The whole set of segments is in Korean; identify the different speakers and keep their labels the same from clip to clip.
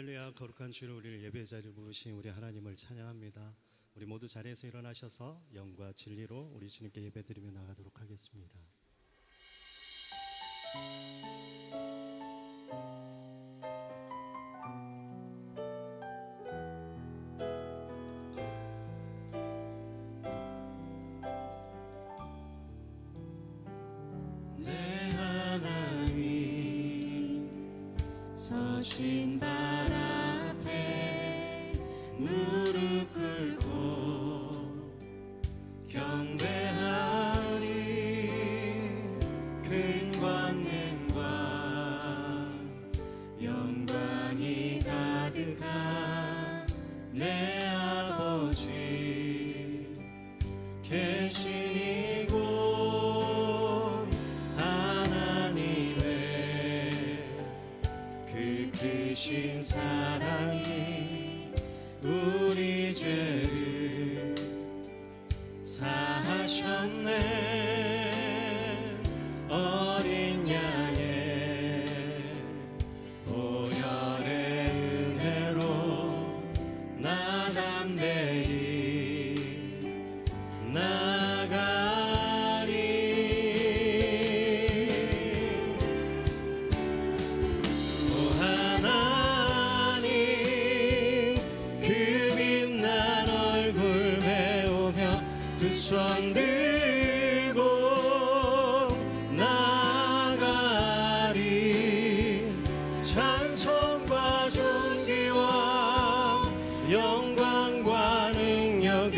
Speaker 1: 할렐루야. 거룩한 주를 우리를 예배 자리에 부르신 우리 하나님을 찬양합니다. 우리 모두 자리에서 일어나셔서 영과 진리로 우리 주님께 예배드리며 나가도록 하겠습니다. 내 하나님 서신 발 앞에 무릎 꿇고 경배하리. 큰 권능과 영광이 가득한 내 아버지 계신 이곳 하나님의 그 크신 사랑이 우리 죄를 사하셨네. 어린 양의 보혈의 은혜로 나 담대히 나가리. 오 하나님 그 빛난 얼굴 배우며 두 손 들고 나가리. 찬송과 존귀와 영광과 능력을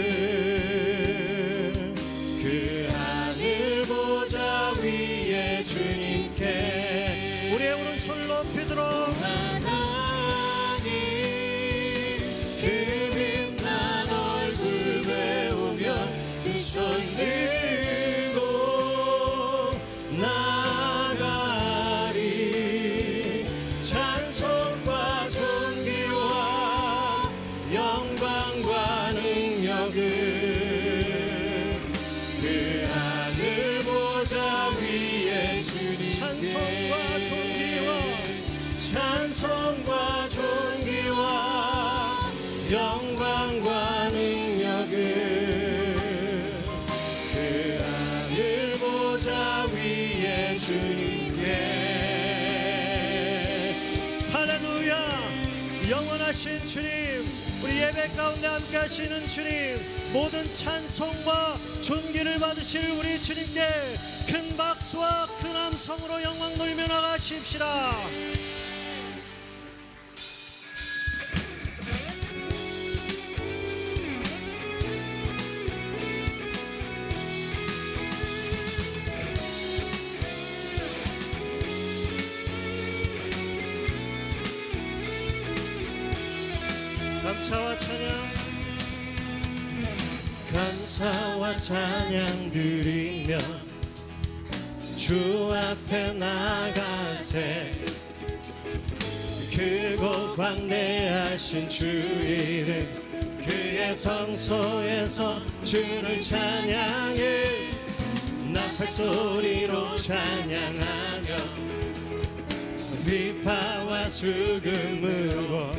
Speaker 1: 그 하늘 보좌 위에 주님께 우리의 오른손을 높이도록. 하나님 그 빛난 얼굴 배우며 두 손 들고 나가리. 찬송과 존귀와 영광과 능력을 그 하늘 보좌 위에 주님께. 찬송과 존귀와 영광과 능력을 그 하늘 보좌 위에 주님께. 할렐루야. 영원하신 주님, 우리 예배 가운데 함께 하시는 주님, 모든 찬송과 존귀를 받으실 우리 주님께 큰 박수와 큰 함성으로 영광 돌리며 나가십시다. 감사와 찬양 드리며 주 앞에 나가세. 크고 광대하신 주 이름 그의 성소에서 주를 찬양해. 나팔 소리로 찬양하며 비파와 수금으로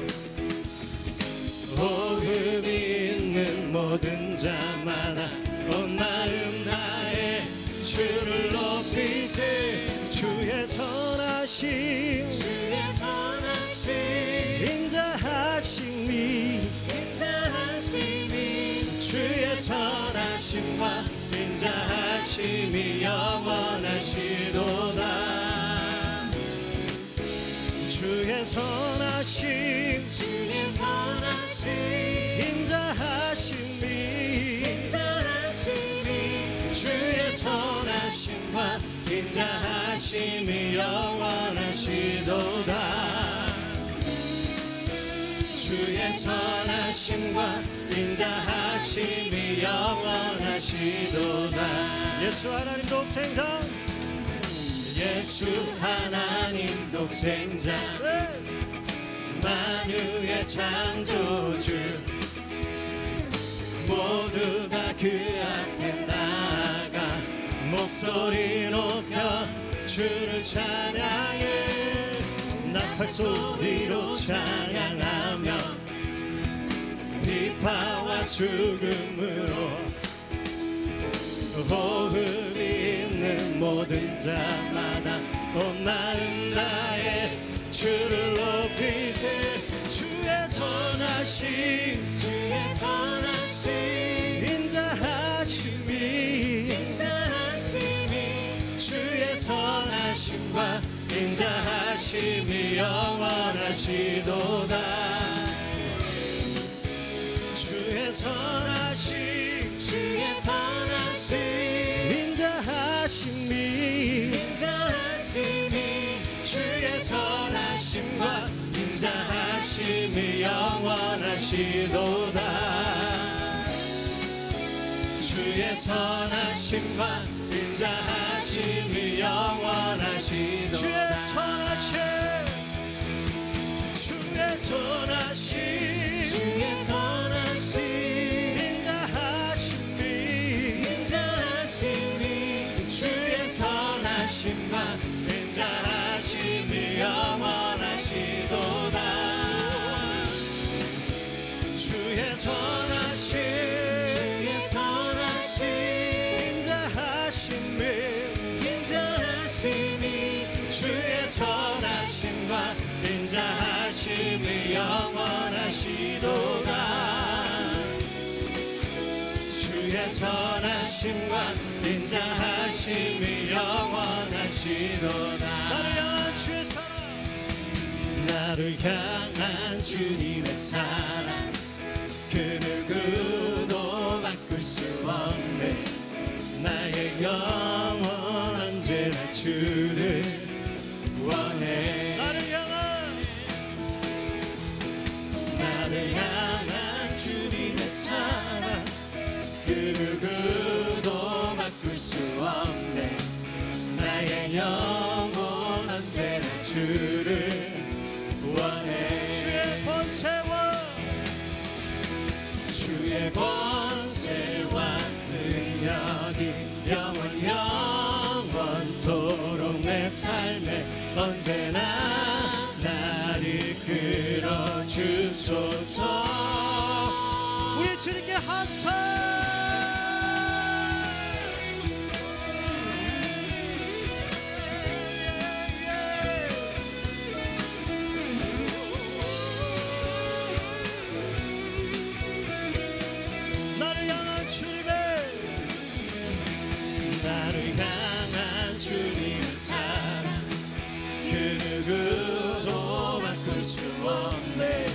Speaker 1: 호흡이 있는 모든 자마다 온 마음 다해 주를 높이세. 주의 선하심 인자하심이 주의 선하심과 인자하심이 영원하시도다. 주의 선하심 인자하심이 주의 선하심과 인자하심이 영원하시도다. 주의 선하심과 인자하심이 영원하시도다. 예수 하나님 독생자, 예수 하나님 독생자, 만유의 창조주 모두 다 그 앞에 나아가 목소리 높여 주를 찬양해. 팔소리로 찬양하며 비파와 수금으로 호흡이 있는 모든 자마다 온 마음 다해 주를 높이세. 주의 선하심 인자하심이 주의 선하심과 인자하심이 영원하시도다. 주의 선하심 인자하심이 주의 선하심과 인자하심이 영원하시도다. 주의 선하심과 인자하심이 영원하시도다. 주의 선하심 인자하심이 주의 선하심과 인자하심이 영원하시도다. 주의 선하심 인자하심이 주의 선하심과 인자하심이 영원하시도다. 주의 선하심과 인자하심이 영원하시도다. 나를 향한 주님의 사랑 그 누구도 바꿀 수 없네. 나의 영혼 언제나 주를 원해. 나를 향한 주님의 사랑 그 누구도 바꿀 수 없네. 나의 영혼 언제나 주를 원해. 주의 권세와 능력이 영원토록 내 삶에 언제나 나를 끌어주소서. 우리 주님께 함성. 누구도 바꿀 수 없네.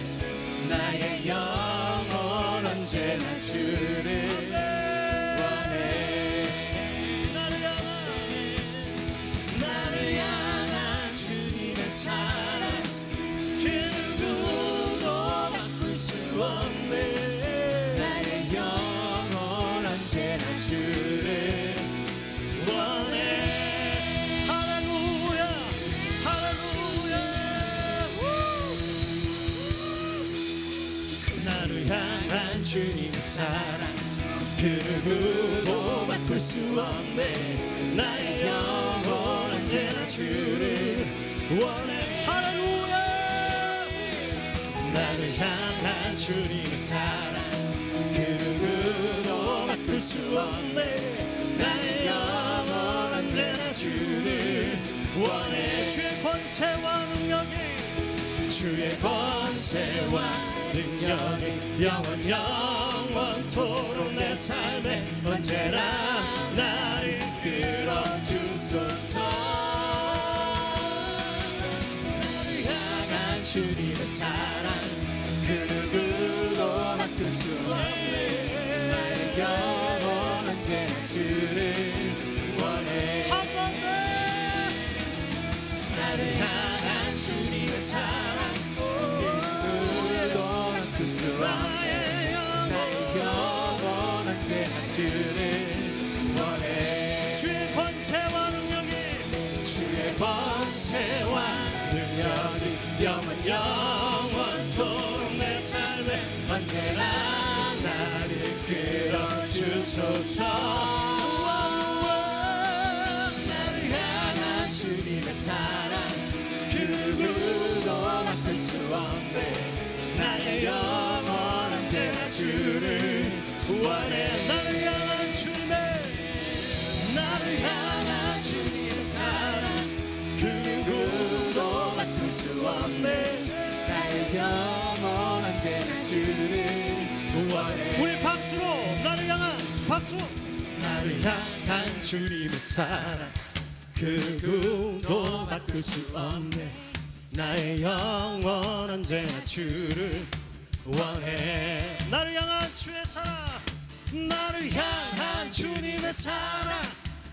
Speaker 1: 나의 영혼 언제나 주를 원해. 나를 향한 주님의 사랑 그 누구도 바꿀 수 없네. 나의 영혼 언제나 주를 원해. 향한 주님의 사랑 그 누구도 바꿀 수 없네. 나의 영혼 언제나 주를 원해. 할렐루야. 나를 향한 주님의 사랑 그 누구도 바꿀 수 없네. 나의 영혼 언제나 주를 원해. 주의 권세와 능력이 영원토록 내 삶에 언제나 나를 끌어주소서. 나를 향한 주님의 사랑 그 누구도 바꿀 수 없네. 나의 영혼 언제나 주를 원해. 나를 향한 주님의 사랑 나의 영혼 언제나 주를 원해. 주의 권세와 능력이 영원토록 내 삶에 언제나 나를 끌어주소서. 나를 향한 주님의 사랑 그 누구도 없네. 나의 영혼 언제나 주를 원해. 나를 향한 주님의 사랑 그 누구도 바꿀 수 없네.
Speaker 2: 나의 영혼 언제나 주를 원해.
Speaker 1: 우리 박수로 나를 향한 박수. 나를 향한 주님의 사랑 그 누구도 바꿀 수 없네. 나의 영혼 언제나 주를 원해. 나를 향한 주의 사랑, 나를 향한 주님의 사랑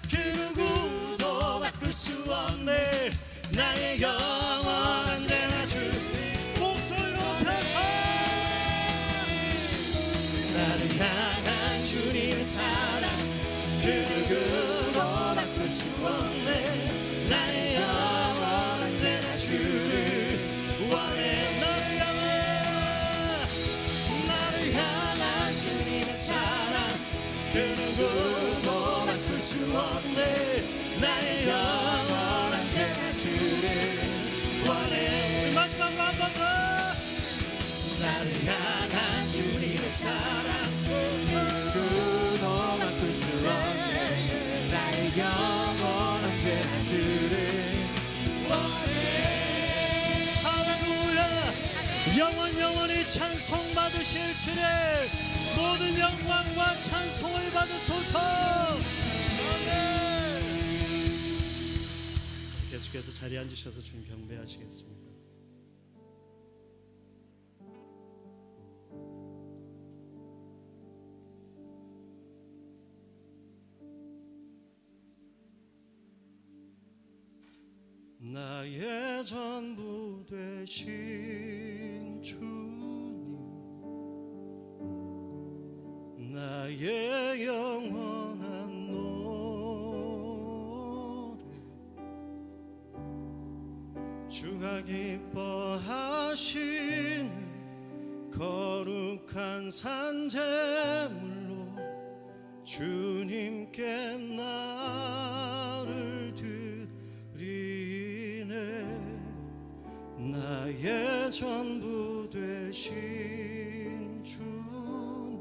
Speaker 1: 그 누구도 바꿀 수 없네. 나의 영혼 언제나 주. 목소리 높여서 나를 향한 주님의 사랑 그 누구도 바꿀 수 없네. 나의 영혼 언제나 주를 원해. 나를 향한 주님의 사랑 그 누구도 바꿀 수 없네. 나의 영혼 언제나 주를 원해. 우리 마지막으로 한 번 더. 나를 향한 주님의 사랑
Speaker 2: 누구도 바꿀 수 없네. 나의 영혼 언제나 주를
Speaker 1: 원해. 할렐루야. 영원히 찬송 받으실 주님 모든 영광과 찬송을 받으소서. 아멘. 계속해서 자리에 앉으셔서 주님 경배하시겠습니다. 나의 전부 되신 주님, 나의 영원한 노래, 주가 기뻐하시는 거룩한 산제물로 주님께 나를 나의 전부 되신 주님,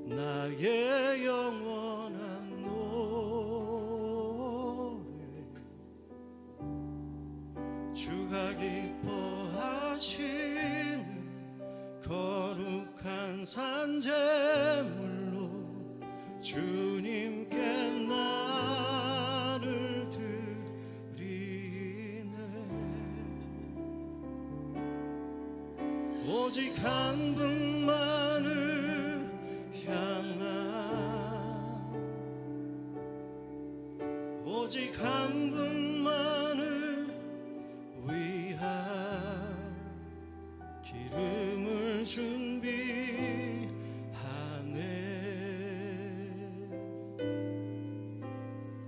Speaker 1: 나의 영원한 노래, 주가 기뻐하시는 거룩한 산제물로 주님께 나를 오직 한 분만을 향한, 오직 한 분만을 위한 기름을 준비하네.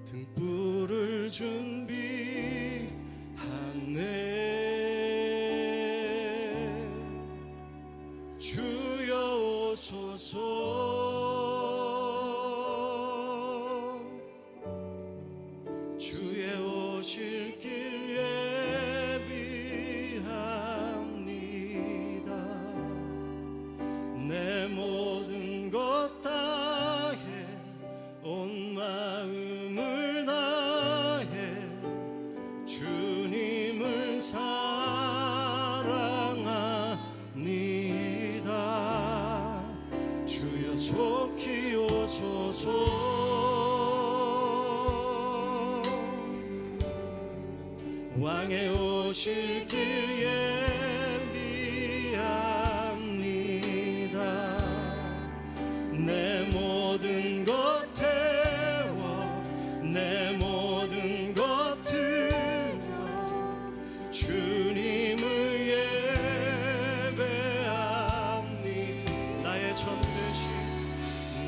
Speaker 1: 등불을 준비하네. 주여 오소서. 주의 오실 길 예비합니다. 내 모든 것 다해 온 마음을 다해 주님을 사랑합니다. 주여 속히 오소서. 왕의 오실 길 예비합니다. 내 모든 것 태워 내 모든 것 드려 주님을 예배합니다. 나의 전부 되신,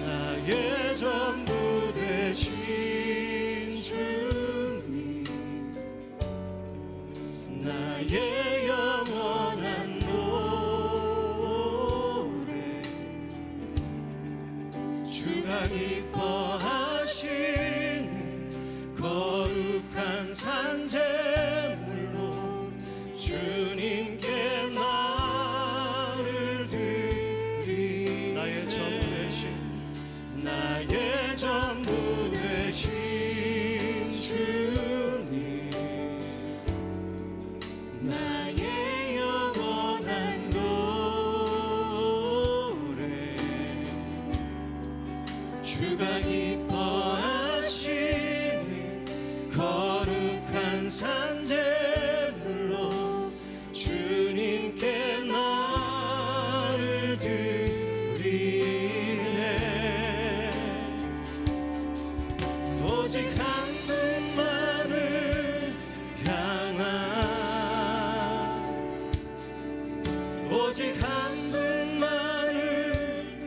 Speaker 1: 나의 전부 되신 주님, 나의 영원한 노래, 주가 기뻐하시는 거룩한 산제물로 주님께 나를 드리 나의 전부 되신 주님 나의 영원한 노래 주가 기뻐하시는 거룩한 산재물로 주님께 나를 드리네 오직 한 분만을 향한 오직 한 분만을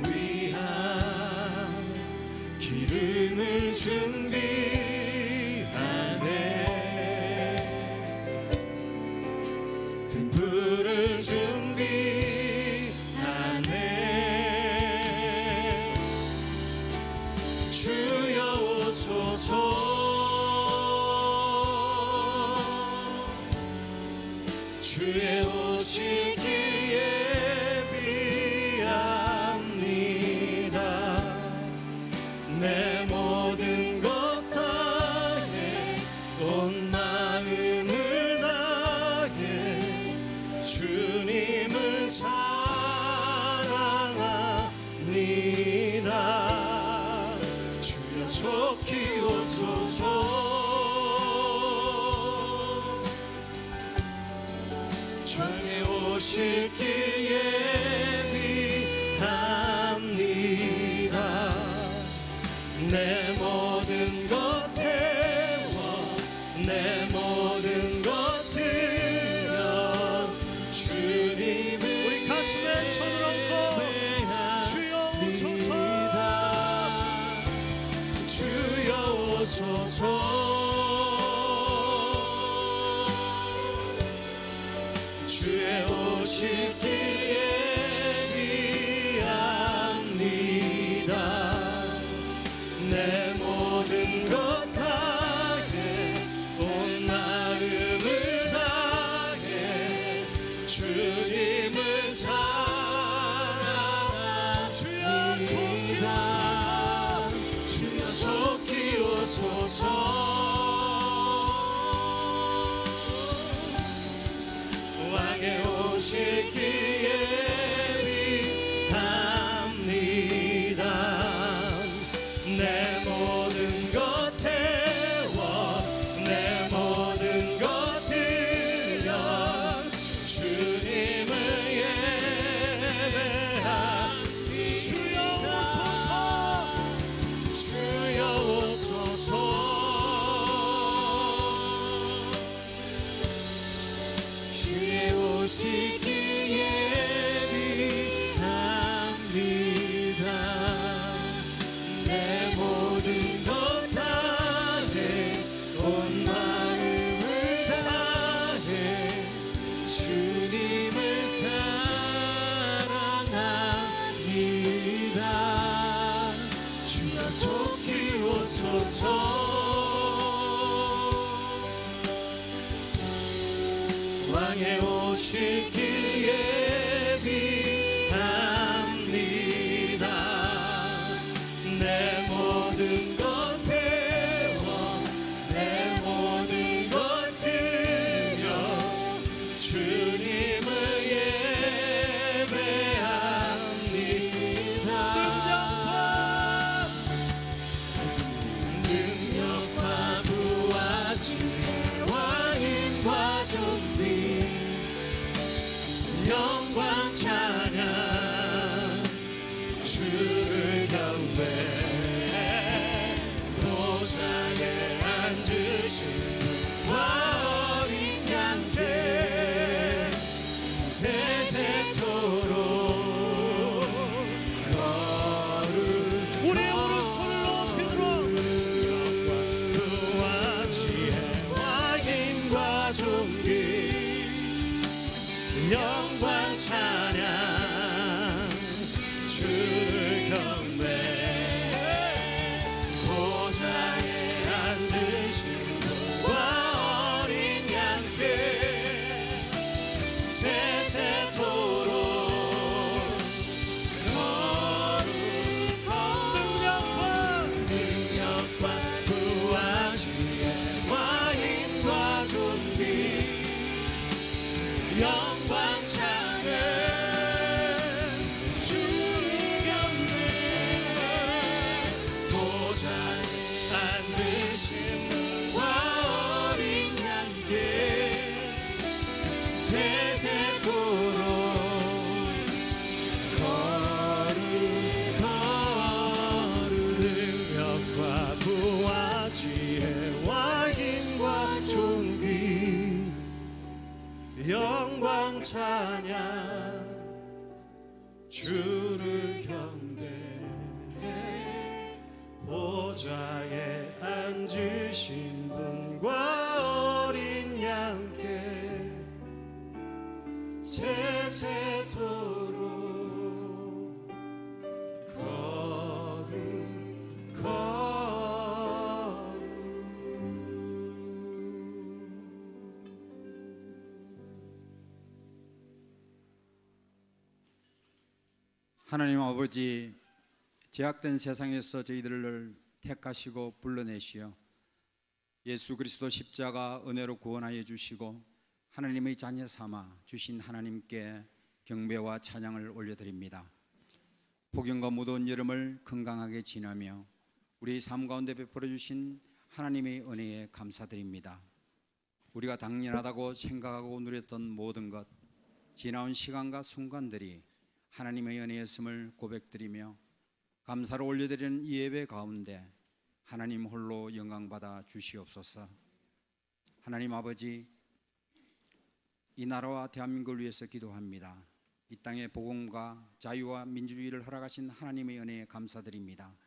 Speaker 1: 위한 기름을 준비하네 등불을 준비하네 주여 오소서 주의 오실 길 예비합니다 내 모든 것 다해 온 마음을 다해 주님을 사랑합니다 주여 속히 오소서 주의 오실 길 예비합니다 내 모든 것 태워 내 모든 것 드려 주님을 우리 가슴에 손을 얹고 주여 오소서 주여 오소서 주의 오실 길 예비합니다 내 모든 것 다해 온 마음을 다해 주님을 사랑합니다 주여 속히 오소서 왕의 오실 길 예비합니다 내 모든 것 태워 내 모든 것 드려 주님을 예배합니다 주여 오소서 주여 오소서 주의 오실 길 예비합니다 내 모든 것 다해 온 마음을 다해 주님을 사랑합니다 주여 속히 오소서 왕의 오실 길 예비합니다 내 모든 것 태워 내 모든 것 드려 주님을 예배합니다 능력과 부와 지혜와 힘과 존귀 찬양 주를 경배해 보좌에 앉으신 분과 어린 양께 세세토록
Speaker 3: 하나님 아버지, 제약된 세상에서 저희들을 택하시고 불러내시어 예수 그리스도 십자가 은혜로 구원하여 주시고 하나님의 자녀 삼아 주신 하나님께 경배와 찬양을 올려드립니다. 폭염과 무더운 여름을 건강하게 지나며 우리 삶 가운데 베풀어 주신 하나님의 은혜에 감사드립니다. 우리가 당연하다고 생각하고 누렸던 모든 것, 지나온 시간과 순간들이 하나님의 은혜였음을 고백드리며 감사를 올려드리는 이 예배 가운데 하나님 홀로 영광받아 주시옵소서. 하나님 아버지, 이 나라와 대한민국을 위해서 기도합니다. 이 땅의 복음과 자유와 민주주의를 허락하신 하나님의 은혜에 감사드립니다.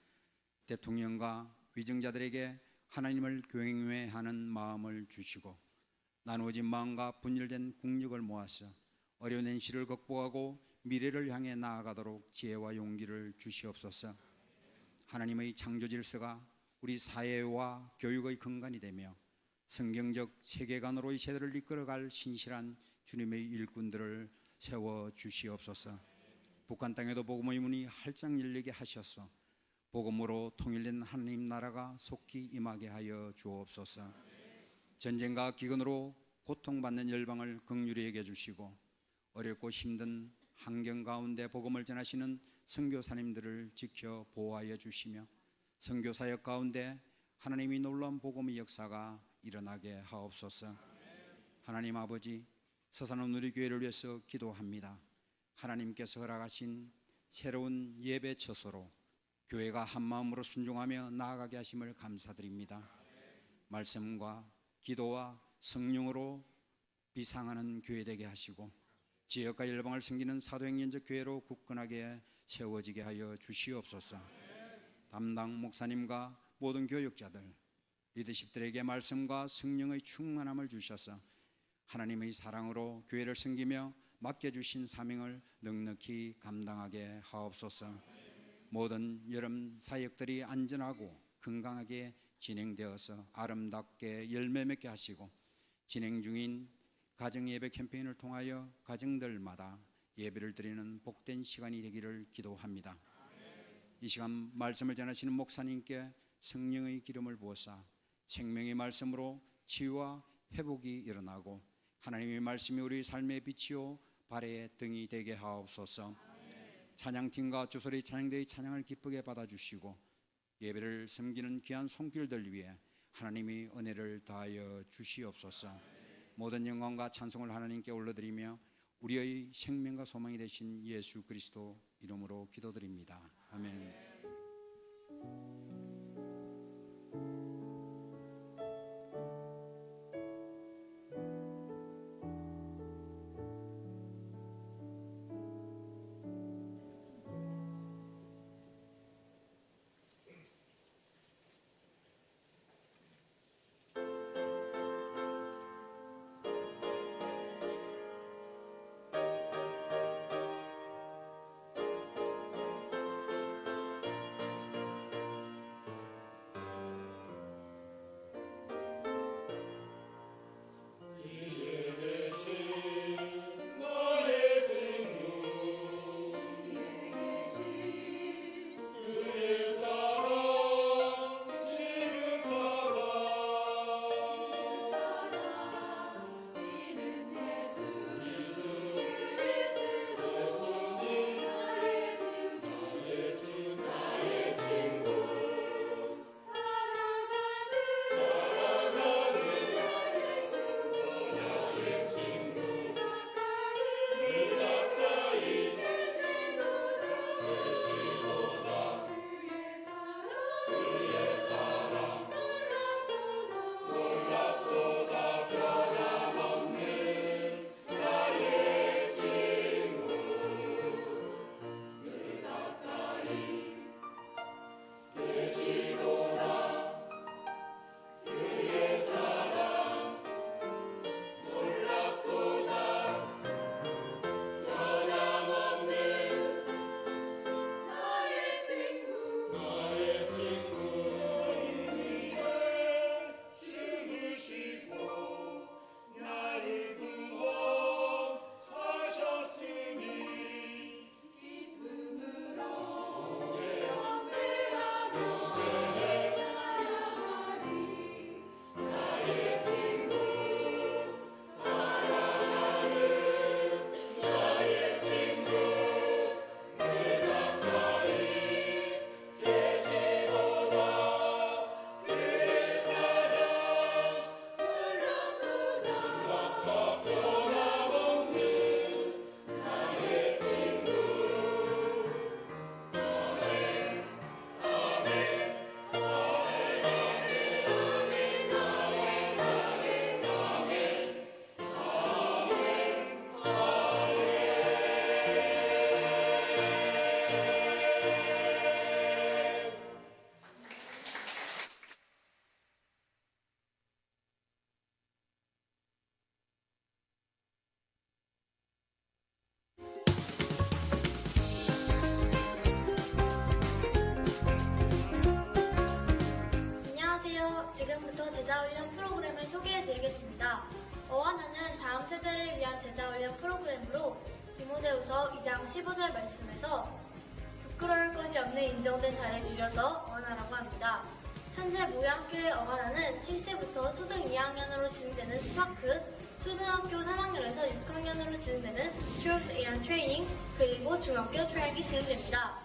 Speaker 3: 대통령과 위정자들에게 하나님을 경외하는 마음을 주시고 나누어진 마음과 분열된 국력을 모아서 어려운 현실을 극복하고 미래를 향해 나아가도록 지혜와 용기를 주시옵소서. 하나님의 창조 질서가 우리 사회와 교육의 근간이 되며 성경적 세계관으로 이 세대를 이끌어갈 신실한 주님의 일꾼들을 세워 주시옵소서. 북한 땅에도 복음의 문이 활짝 열리게 하셔서 복음으로 통일된 하나님 나라가 속히 임하게 하여 주옵소서. 전쟁과 기근으로 고통받는 열방을 긍휼히 여겨 주시고 어렵고 힘든 환경 가운데 복음을 전하시는 선교사님들을 지켜 보호하여 주시며 선교사역 가운데 하나님이 놀라운 복음의 역사가 일어나게 하옵소서. 하나님 아버지, 서산원 우리 교회를 위해서 기도합니다. 하나님께서 허락하신 새로운 예배 처소로 교회가 한마음으로 순종하며 나아가게 하심을 감사드립니다. 말씀과 기도와 성령으로 비상하는 교회 되게 하시고 지역과 열방을 섬기는 사도행전적 교회로 굳건하게 세워지게 하여 주시옵소서. 담당 목사님과 모든 교육자들, 리더십들에게 말씀과 성령의 충만함을 주셔서 하나님의 사랑으로 교회를 섬기며 맡겨주신 사명을 넉넉히 감당하게 하옵소서. 모든 여름 사역들이 안전하고 건강하게 진행되어서 아름답게 열매 맺게 하시고 진행 중인 가정예배 캠페인을 통하여 가정들마다 예배를 드리는 복된 시간이 되기를 기도합니다. 이 시간 말씀을 전하시는 목사님께 성령의 기름을 부어사 생명의 말씀으로 치유와 회복이 일어나고 하나님의 말씀이 우리 삶의 빛이요 발의 등이 되게 하옵소서. 찬양팀과 주소리 찬양대의 찬양을 기쁘게 받아주시고 예배를 섬기는 귀한 손길들 위해 하나님의 은혜를 다하여 주시옵소서. 모든 영광과 찬송을 하나님께 올려드리며 우리의 생명과 소망이 되신 예수 그리스도 이름으로 기도드립니다. 아멘.
Speaker 4: 어하나는 다음 세대를 위한 제자훈련 프로그램으로 디모데후서 2장 15절 말씀에서 부끄러울 것이 없는 인정된 자를 줄여서 어하나라고 합니다. 현재 모양교회 어하나는 7세부터 초등 2학년으로 진행되는 스파크, 초등학교 3학년에서 6학년으로 진행되는 Troops and Training, 그리고 중학교 트랙이 진행됩니다.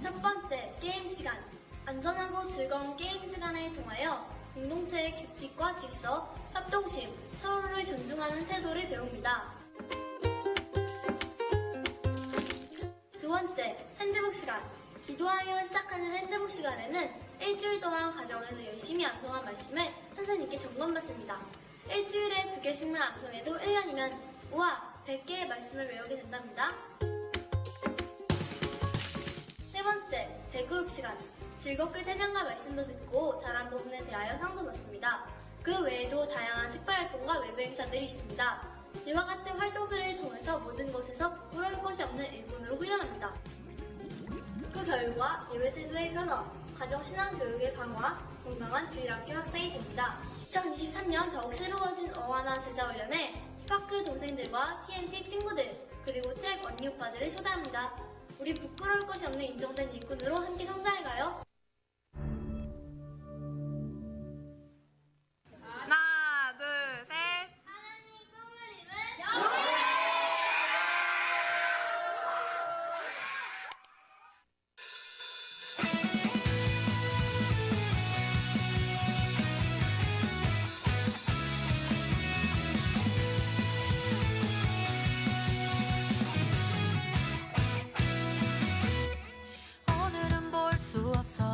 Speaker 4: 첫 번째, 게임 시간. 안전하고 즐거운 게임 시간을 통하여 공동체의 규칙과 질서, 협동심, 서로를 존중하는 태도를 배웁니다. 두 번째, 핸드북 시간. 기도하며 시작하는 핸드북 시간에는 일주일 동안 가정에서 열심히 암송한 말씀을 선생님께 점검받습니다. 일주일에 2개씩만 암송해도 1년이면 우와, 100개의 말씀을 외우게 된답니다. 세 번째, 대그룹 시간. 즐겁게 찬양과 말씀도 듣고 잘한 부분에 대하여 상도 받습니다. 그 외에도 다양한 특별활동과 외부 행사들이 있습니다. 이와 같은 활동들을 통해서 모든 것에서 부끄러울 것이 없는 일꾼으로 훈련합니다. 그 결과 예배 태도의 변화, 가정신앙교육의 강화, 건강한 주일학교 학생이 됩니다. 2023년 더욱 새로워진 어하나 제자훈련에 스파크 동생들과 TNT 친구들, 그리고 트랙 언니 오빠들을 초대합니다. 우리 부끄러울 것이 없는 인정된 일꾼으로 함께 성장해가요.
Speaker 2: 하나, 둘, 셋.
Speaker 4: 하나님 꿈을 이룬
Speaker 5: 오늘은 볼 수 없어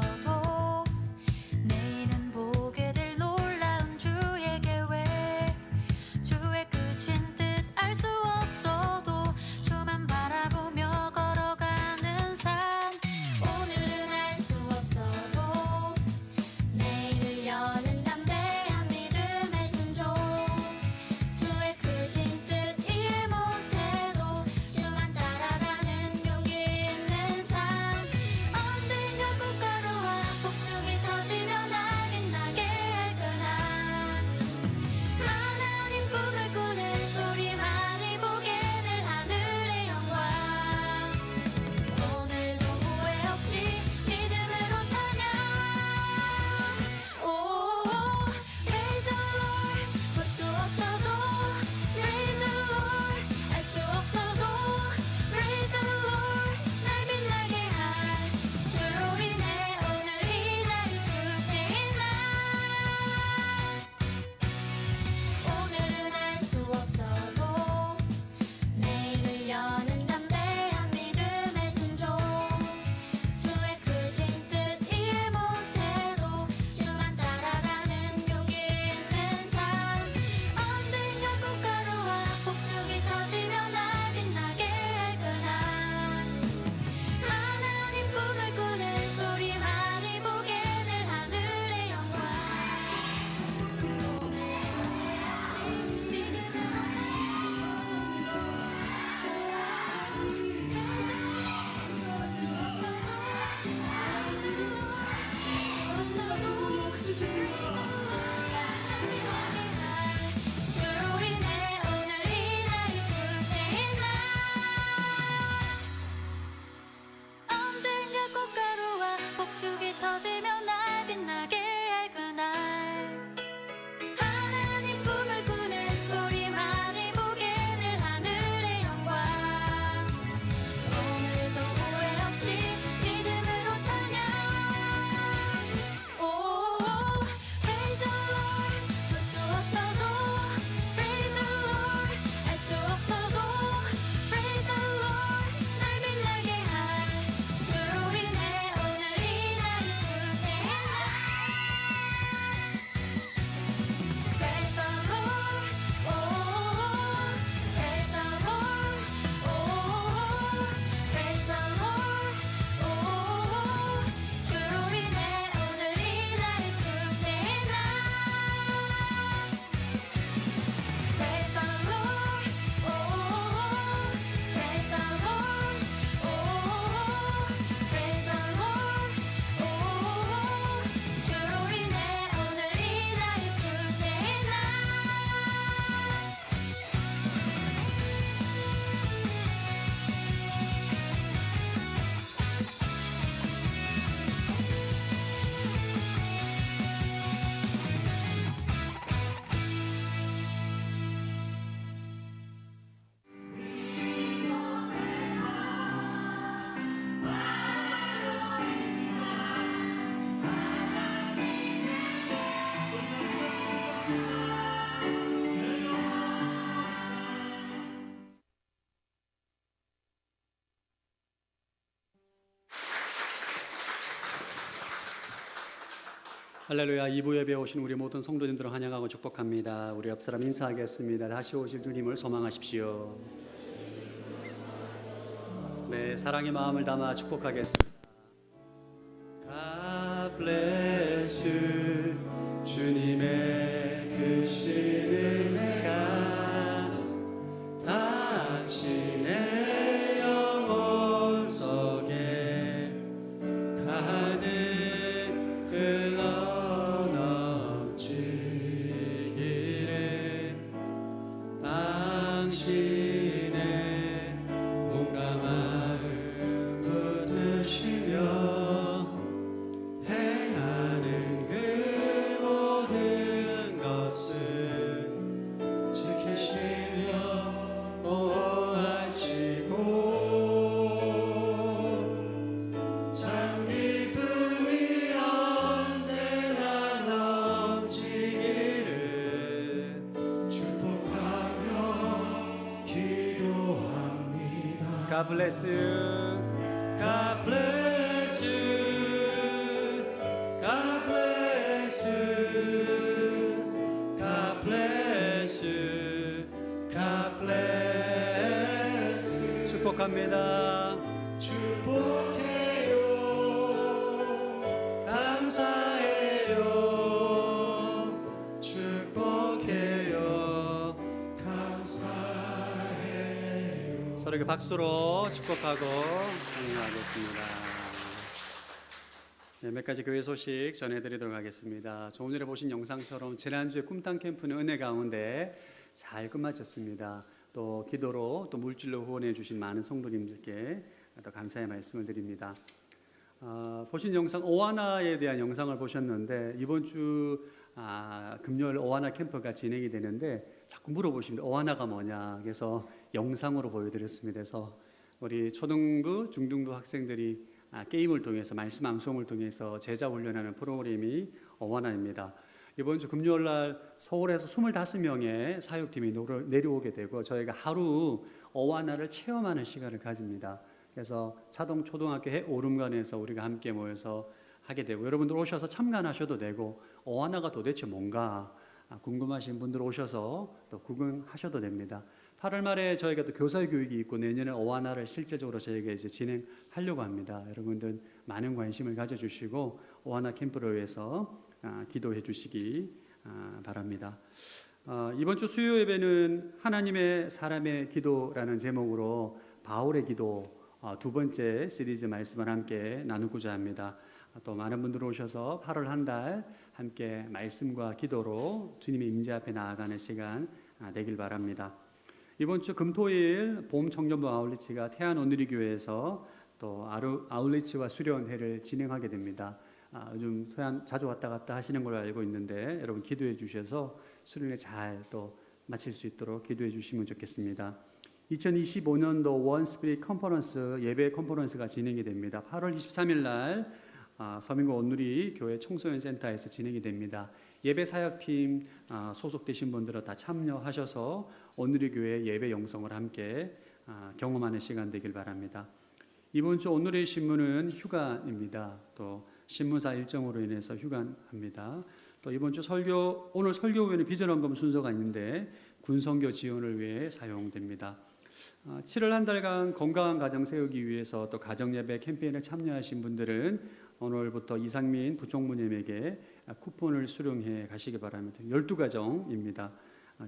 Speaker 5: 할렐루야. 2부 예배에 오신 우리 모든 성도님들을 환영하고 축복합니다. 우리 옆 사람 인사하겠습니다. 다시 오실 주님을 소망하십시오. 네, 사랑의 마음을 담아 축복하겠습니다. God bless you. 주님의 크신 은혜가 당신의 영혼 속에 가득 흘러넘치기를 당신의 몸과 마음 붙드시며 행하는 그 모든 것을 지키시며 보호하시고 참 기쁨이 언제나 넘치기를 축복하며 기도합니다. God bless you. God bless you. God bless you. God bless you. God bless you. 축복합니다. 축복해요. 감사해요. 축복해요. 감사해요. 서로에게 박수로 축복하고 찬양하겠습니다. 네, 몇 가지 교회 소식 전해드리도록 하겠습니다. 조금 전에 보신 영상처럼 지난주에 꿈땅 캠프는 은혜 가운데 잘 끝마쳤습니다. 또 기도로 또 물질로 후원해 주신 많은 성도님들께 또 감사의 말씀을 드립니다. 보신 영상 오하나에 대한 영상을 보셨는데 이번 주 금요일 오하나 캠프가 진행이 되는데 자꾸 물어보십니다. 오하나가 뭐냐? 그래서 영상으로 보여드렸습니다. 그래서 우리 초등부, 중등부 학생들이 게임을 통해서 말씀 암송을 통해서 제자 훈련하는 프로그램이 오하나입니다. 이번 주 금요일 날 서울에서 25명의 사역팀이 내려오게 되고 저희가 하루 오하나를 체험하는 시간을 가집니다. 그래서 차동 초등학교 오름관에서 우리가 함께 모여서 하게 되고 여러분들 오셔서 참관하셔도 되고 오하나가 도대체 뭔가 궁금하신 분들 오셔서 또 구경하셔도 됩니다. 8월 말에 저희가 또 교사 교육이 있고 내년에 오하나를 실제적으로 저희가 이제 진행하려고 합니다. 여러분들 많은 관심을 가져주시고 오하나 캠프를 위해서 기도해 주시기 바랍니다. 이번 주 수요 예배는 하나님의 사람의 기도라는 제목으로 바울의 기도 두 번째 시리즈 말씀을 함께 나누고자 합니다. 또 많은 분들 오셔서 8월 한 달 함께 말씀과 기도로 주님의 임재 앞에 나아가는 시간 되길 바랍니다. 이번 주 금토일 봄 청년부 아울리치가 태안 오누리교회에서 또 아울리치와 수련회를 진행하게 됩니다. 요즘 태안 자주 왔다 갔다 하시는 걸로 알고 있는데 여러분 기도해 주셔서 수련회 잘 또 마칠 수 있도록 기도해 주시면 좋겠습니다. 2025년도 원 스피릿 컨퍼런스 예배 컨퍼런스가 진행이 됩니다. 8월 23일 날 서민고 온누리 교회 청소년 센터에서 진행이 됩니다. 예배 사역팀 소속되신 분들은 다 참여하셔서 온누리 교회 예배 영성을 함께 경험하는 시간 되길 바랍니다. 이번 주 온누리 신문은 휴관입니다. 또 신문사 일정으로 인해서 휴관합니다. 또 이번 주 오늘 설교 후에는 비전 헌금 순서가 있는데 군선교 지원을 위해 사용됩니다. 7월 한 달간 건강한 가정 세우기 위해서 또 가정예배 캠페인에 참여하신 분들은 오늘부터 이상민 부총무님에게 쿠폰을 수령해 가시기 바랍니다. 12가정입니다.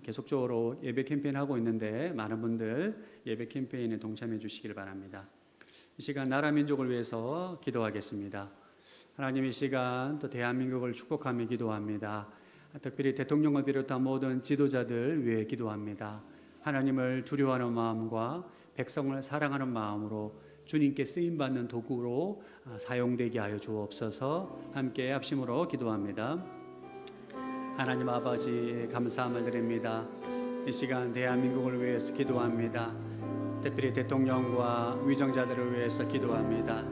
Speaker 5: 계속적으로 예배 캠페인 하고 있는데 많은 분들 예배 캠페인에 동참해 주시길 바랍니다. 이 시간 나라 민족을 위해서 기도하겠습니다. 하나님 이 시간 또 대한민국을 축복하며 기도합니다. 특별히 대통령을 비롯한 모든 지도자들 위해 기도합니다. 하나님을 두려워하는 마음과 백성을 사랑하는 마음으로 주님께 쓰임받는 도구로 사용되게 하여 주옵소서. 함께 합심으로 기도합니다. 하나님 아버지 감사함을 드립니다. 이 시간 대한민국을 위해서 기도합니다. 특별히 대통령과 위정자들을 위해서 기도합니다.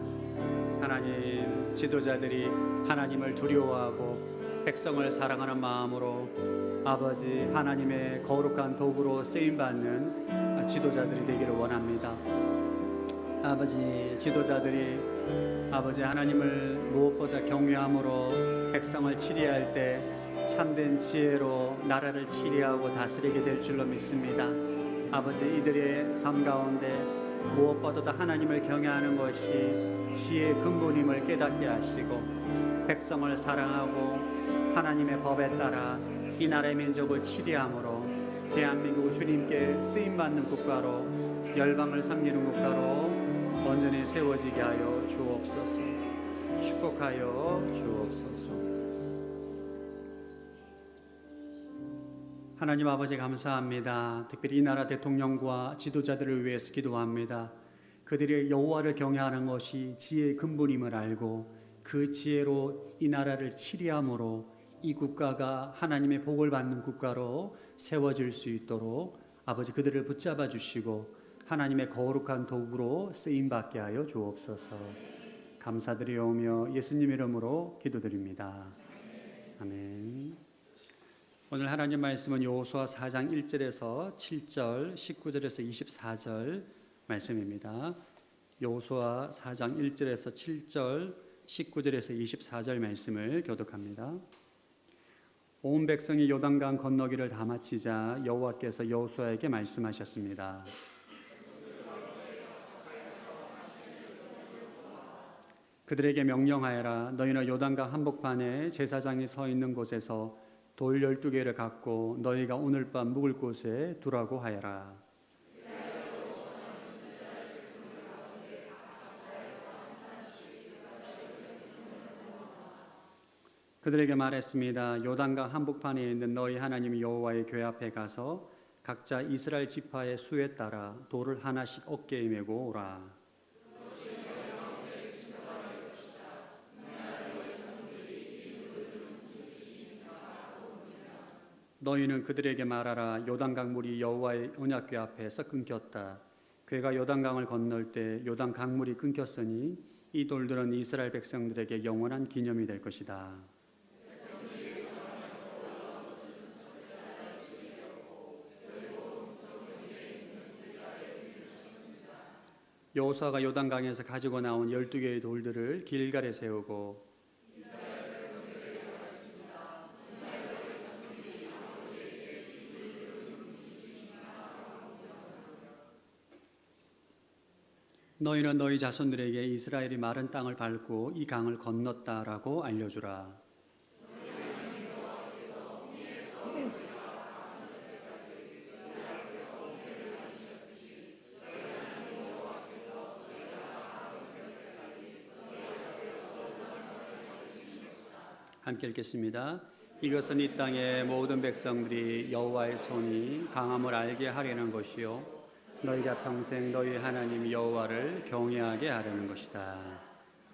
Speaker 5: 하나님 지도자들이 하나님을 두려워하고 백성을 사랑하는 마음으로 아버지 하나님의 거룩한 도구로 쓰임받는 지도자들이 되기를 원합니다. 아버지 지도자들이 아버지 하나님을 무엇보다 경외함으로 백성을 치리할 때 참된 지혜로 나라를 치리하고 다스리게 될 줄로 믿습니다. 아버지 이들의 삶 가운데 무엇보다도 하나님을 경외하는 것이 지혜의 근본임을 깨닫게 하시고 백성을 사랑하고 하나님의 법에 따라 이 나라의 민족을 치리함으로 대한민국 주님께 쓰임받는 국가로 열방을 섬기는 국가로 온전히 세워지게 하여 주옵소서. 축복하여 주옵소서. 하나님 아버지 감사합니다. 특별히 이 나라 대통령과 지도자들을 위해서 기도합니다. 그들이 여호와를 경외하는 것이 지혜의 근본임을 알고 그 지혜로 이 나라를 치리함으로 이 국가가 하나님의 복을 받는 국가로 세워질 수 있도록 아버지 그들을 붙잡아 주시고 하나님의 거룩한 도구로 쓰임받게 하여 주옵소서. 감사드리오며 예수님 이름으로 기도드립니다. 아멘. 오늘 하나님 말씀은 여호수아 4장 1절에서 7절, 19절에서 24절 말씀입니다. 여호수아 4장 1절에서 7절, 19절에서 24절 말씀을 교독합니다. 온 백성이 요단강 건너기를 다 마치자 여호와께서 여호수아에게 말씀하셨습니다. 그들에게 명령하여라. 너희는 요단강 한복판에 제사장이 서 있는 곳에서 돌 12개를 갖고 너희가 오늘 밤 묵을 곳에 두라고 하여라. 그들에게 말했습니다. 요단강 한복판에 있는 너희 하나님 여호와의 궤 앞에 가서 각자 이스라엘 지파의 수에 따라 돌을 하나씩 어깨에 메고 오라. 너희는 그들에게 말하라. 요단강 물이 여호와의 언약궤 앞에서 끊겼다. 궤가 요단강을 건널 때 요단 강물이 끊겼으니 이 돌들은 이스라엘 백성들에게 영원한 기념이 될 것이다. 여호수아가 요단강에서 가지고 나온 12개의 돌들을 길갈에 세우고 너희는 너희 자손들에게 이스라엘이 마른 땅을 밟고 이 강을 건넜다라고 알려주라. 함께 읽겠습니다. 이것은 이 땅의 모든 백성들이 여호와의 손이 강함을 알게 하려는 것이요 너희가 평생 너희 하나님 여호와를 경외하게 하려는 것이다.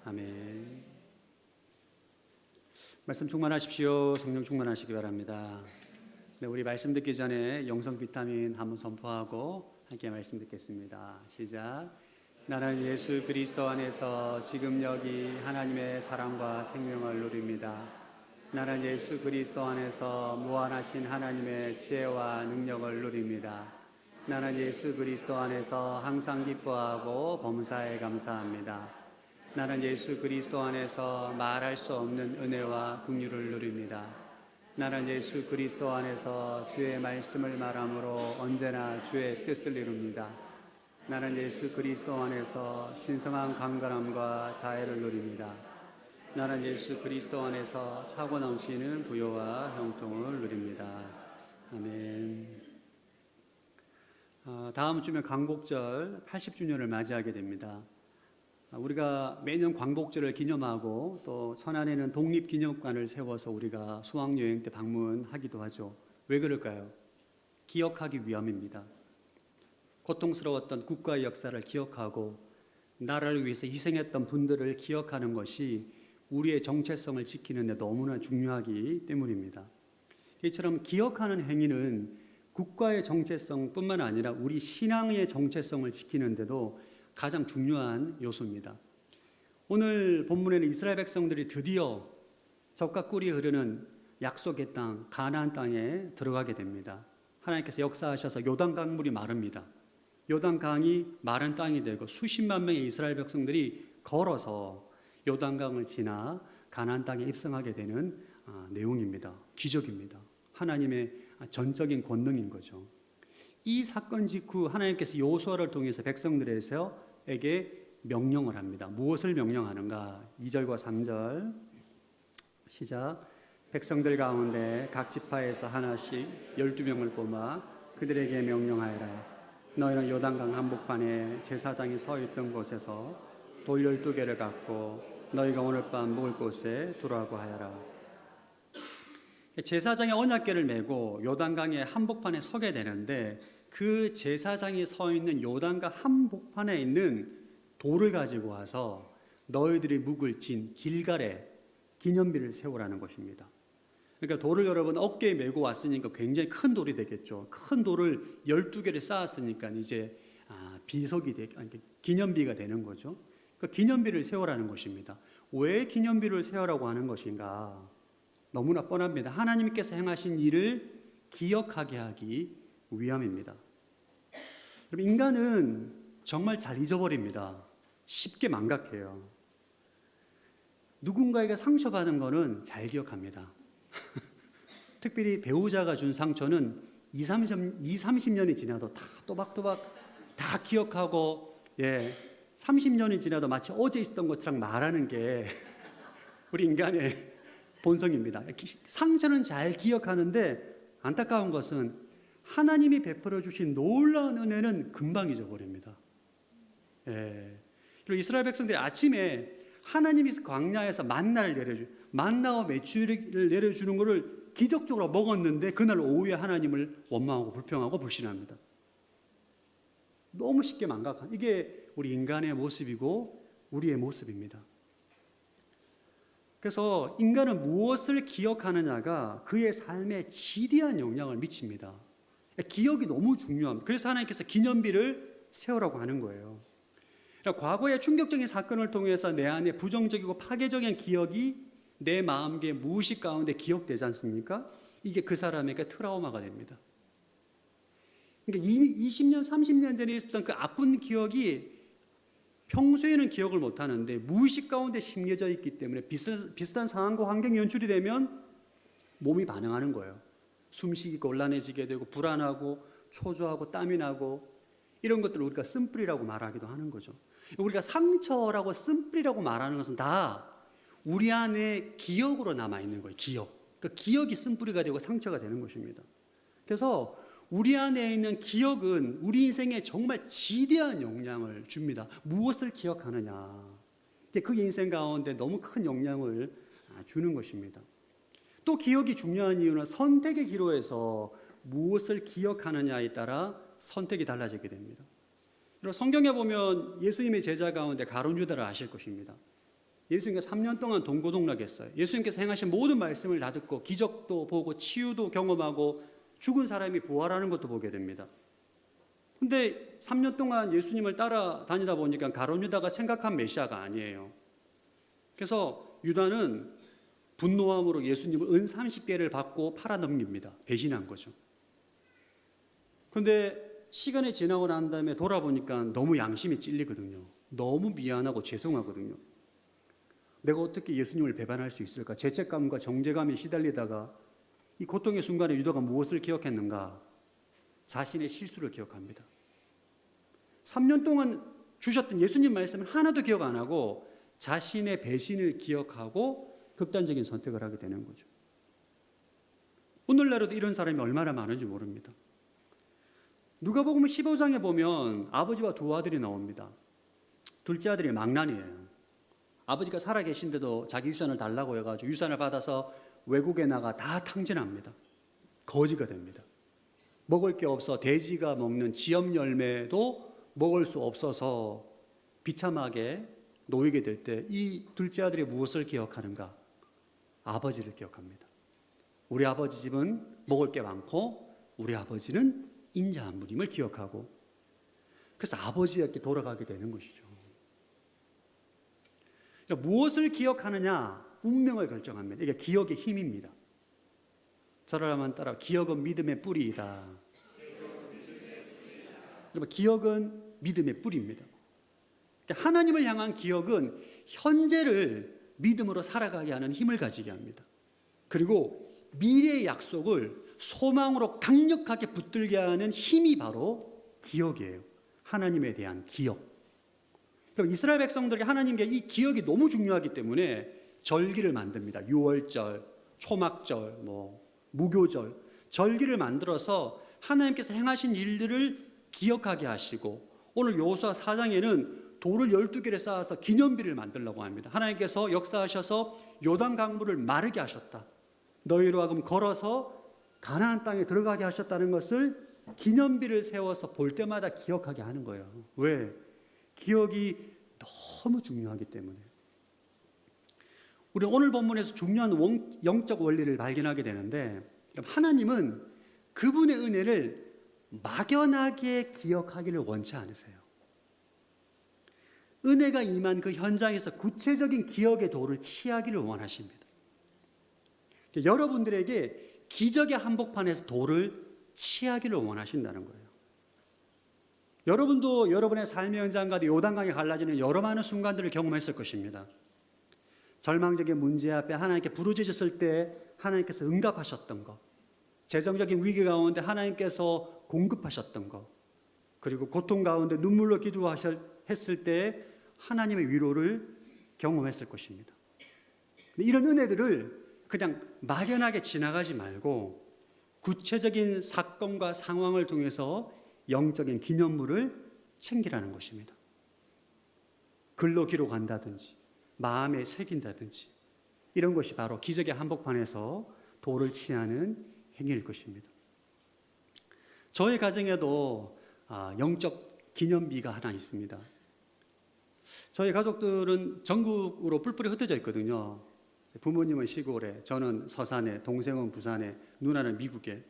Speaker 5: 아멘. 말씀 충만하십시오. 성령 충만하시기 바랍니다. 네, 우리 말씀 듣기 전에 영성 비타민 한번 선포하고 함께 말씀 듣겠습니다. 시작. 나는 예수 그리스도 안에서 지금 여기 하나님의 사랑과 생명을 누립니다. 나는 예수 그리스도 안에서 무한하신 하나님의 지혜와 능력을 누립니다. 나는 예수 그리스도 안에서 항상 기뻐하고 범사에 감사합니다. 나는 예수 그리스도 안에서 말할 수 없는 은혜와 긍휼을 누립니다. 나는 예수 그리스도 안에서 주의 말씀을 말함으로 언제나 주의 뜻을 이룹니다. 나는 예수 그리스도 안에서 신성한 강건함과 자애를 누립니다. 나는 예수 그리스도 안에서 차고 넘치는 부요와 형통을 누립니다. 아멘. 다음 주면 광복절 80주년을 맞이하게 됩니다. 우리가 매년 광복절을 기념하고 또 천안에는 독립기념관을 세워서 우리가 수학여행 때 방문하기도 하죠. 왜 그럴까요? 기억하기 위함입니다. 고통스러웠던 국가의 역사를 기억하고 나라를 위해서 희생했던 분들을 기억하는 것이 우리의 정체성을 지키는 데 너무나 중요하기 때문입니다. 이처럼 기억하는 행위는 국가의 정체성뿐만 아니라 우리 신앙의 정체성을 지키는 데도 가장 중요한 요소입니다. 오늘 본문에는 이스라엘 백성들이 드디어 젖과 꿀이 흐르는 약속의 땅 가나안 땅에 들어가게 됩니다. 하나님께서 역사하셔서 요단 강물이 마릅니다. 요단강이 마른 땅이 되고 수십만 명의 이스라엘 백성들이 걸어서 요단강을 지나 가나안 땅에 입성하게 되는 내용입니다. 기적입니다. 하나님의 전적인 권능인 거죠. 이 사건 직후 하나님께서 여호수아를 통해서 백성들에게 명령을 합니다. 무엇을 명령하는가? 2절과 3절 시작. 백성들 가운데 각 지파에서 하나씩 12명을 뽑아 그들에게 명령하여라. 너희는 요단강 한복판에 제사장이 서 있던 곳에서 돌 12개를 갖고 너희가 오늘 밤 묵을 곳에 두라고 하여라. 제사장이 언약궤를 메고 요단강의 한복판에 서게 되는데 그 제사장이 서 있는 요단강 한복판에 있는 돌을 가지고 와서 너희들이 묵을 진 길갈에 기념비를 세우라는 것입니다. 그러니까 돌을 여러분 어깨에 메고 왔으니까 굉장히 큰 돌이 되겠죠. 큰 돌을 12개를 쌓았으니까 이제 기념비가 되는 거죠. 그러니까 기념비를 세우라는 것입니다. 왜 기념비를 세우라고 하는 것인가? 너무나 뻔합니다. 하나님께서 행하신 일을 기억하게 하기 위함입니다. 여러분, 인간은 정말 잘 잊어버립니다. 쉽게 망각해요. 누군가에게 상처받은 거는 잘 기억합니다. 특별히 배우자가 준 상처는 30년이 지나도 다 또박또박 다 기억하고 30년이 지나도 마치 어제 있었던 것처럼 말하는 게 우리 인간의 본성입니다. 상처는 잘 기억하는데 안타까운 것은 하나님이 베풀어 주신 놀라운 은혜는 금방 잊어버립니다. 그리고 이스라엘 백성들이 아침에 하나님이 광야에서 만나와 메추리를 내려주는 것을 기적적으로 먹었는데 그날 오후에 하나님을 원망하고 불평하고 불신합니다. 너무 쉽게 망각한 이게 우리 인간의 모습이고 우리의 모습입니다. 그래서 인간은 무엇을 기억하느냐가 그의 삶에 지대한 영향을 미칩니다. 기억이 너무 중요합니다. 그래서 하나님께서 기념비를 세우라고 하는 거예요. 그러니까 과거의 충격적인 사건을 통해서 내 안에 부정적이고 파괴적인 기억이 내 마음의 무의식 가운데 기억되지 않습니까? 이게 그 사람에게 트라우마가 됩니다. 그러니까 20년, 30년 전에 있었던 그 아픈 기억이 평소에는 기억을 못하는데 무의식 가운데 심겨져 있기 때문에 비슷한 상황과 환경이 연출이 되면 몸이 반응하는 거예요. 숨쉬기 곤란해지게 되고 불안하고 초조하고 땀이 나고 이런 것들을 우리가 쓴뿌리라고 말하기도 하는 거죠. 우리가 상처라고 쓴뿌리라고 말하는 것은 다 우리 안에 기억으로 남아있는 거예요. 기억. 그러니까 기억이 쓴뿌리가 되고 상처가 되는 것입니다. 그래서 우리 안에 있는 기억은 우리 인생에 정말 지대한 영향을 줍니다. 무엇을 기억하느냐. 그 인생 가운데 너무 큰 영향을 주는 것입니다. 또 기억이 중요한 이유는 선택의 기로에서 무엇을 기억하느냐에 따라 선택이 달라지게 됩니다. 그리고 성경에 보면 예수님의 제자 가운데 가룟 유다를 아실 것입니다. 예수님께서 3년 동안 동고동락했어요. 예수님께서 행하신 모든 말씀을 다 듣고 기적도 보고 치유도 경험하고 죽은 사람이 부활하는 것도 보게 됩니다. 근데 3년 동안 예수님을 따라다니다 보니까 가룟 유다가 생각한 메시아가 아니에요. 그래서 유다는 분노함으로 예수님을 은 30개를 받고 팔아넘깁니다. 배신한 거죠. 그런데 시간이 지나고 난 다음에 돌아보니까 너무 양심이 찔리거든요. 너무 미안하고 죄송하거든요. 내가 어떻게 예수님을 배반할 수 있을까? 죄책감과 정죄감에 시달리다가 이 고통의 순간에 유다가 무엇을 기억했는가? 자신의 실수를 기억합니다. 3년 동안 주셨던 예수님 말씀을 하나도 기억 안 하고 자신의 배신을 기억하고 극단적인 선택을 하게 되는 거죠. 오늘날에도 이런 사람이 얼마나 많은지 모릅니다. 누가복음 15장에 보면 아버지와 두 아들이 나옵니다. 둘째 아들이 망난이에요. 아버지가 살아계신데도 자기 유산을 달라고 해가지고 유산을 받아서 외국에 나가 다 탕진합니다. 거지가 됩니다. 먹을 게 없어 돼지가 먹는 지엽 열매도 먹을 수 없어서 비참하게 놓이게 될 때 이 둘째 아들이 무엇을 기억하는가? 아버지를 기억합니다. 우리 아버지 집은 먹을 게 많고 우리 아버지는 인자함부림을 기억하고 그래서 아버지에게 돌아가게 되는 것이죠. 그러니까 무엇을 기억하느냐 운명을 결정합니다. 이게 기억의 힘입니다. 저를 한번 따라 기억은 믿음의 뿌리이다. 여러분, 기억은 믿음의 뿌리입니다. 그러니까 하나님을 향한 기억은 현재를 믿음으로 살아가게 하는 힘을 가지게 합니다. 그리고 미래의 약속을 소망으로 강력하게 붙들게 하는 힘이 바로 기억이에요. 하나님에 대한 기억. 그럼 이스라엘 백성들에게 하나님께 이 기억이 너무 중요하기 때문에 절기를 만듭니다. 유월절, 초막절, 무교절, 절기를 만들어서 하나님께서 행하신 일들을 기억하게 하시고, 오늘 여호수아 4장에는 돌을 12개를 쌓아서 기념비를 만들려고 합니다. 하나님께서 역사하셔서 요단 강물을 마르게 하셨다. 너희로 하여금 걸어서 가나안 땅에 들어가게 하셨다는 것을 기념비를 세워서 볼 때마다 기억하게 하는 거예요. 왜? 기억이 너무 중요하기 때문에. 우리 오늘 본문에서 중요한 영적 원리를 발견하게 되는데, 하나님은 그분의 은혜를 막연하게 기억하기를 원치 않으세요. 은혜가 임한 그 현장에서 구체적인 기억의 도를 취하기를 원하십니다. 여러분들에게 기적의 한복판에서 도를 취하기를 원하신다는 거예요. 여러분도 여러분의 삶의 현장 가운데 요단강에 갈라지는 여러 많은 순간들을 경험했을 것입니다. 절망적인 문제 앞에 하나님께 부르짖었을 때 하나님께서 응답하셨던 것, 재정적인 위기 가운데 하나님께서 공급하셨던 것, 그리고 고통 가운데 눈물로 기도했을 때 하나님의 위로를 경험했을 것입니다. 이런 은혜들을 그냥 막연하게 지나가지 말고 구체적인 사건과 상황을 통해서 영적인 기념물을 챙기라는 것입니다. 글로 기록한다든지 마음에 새긴다든지 이런 것이 바로 기적의 한복판에서 도를 취하는 행위일 것입니다. 저희 가정에도 영적 기념비가 하나 있습니다. 저희 가족들은 전국으로 뿔뿔이 흩어져 있거든요. 부모님은 시골에, 저는 서산에, 동생은 부산에, 누나는 미국에.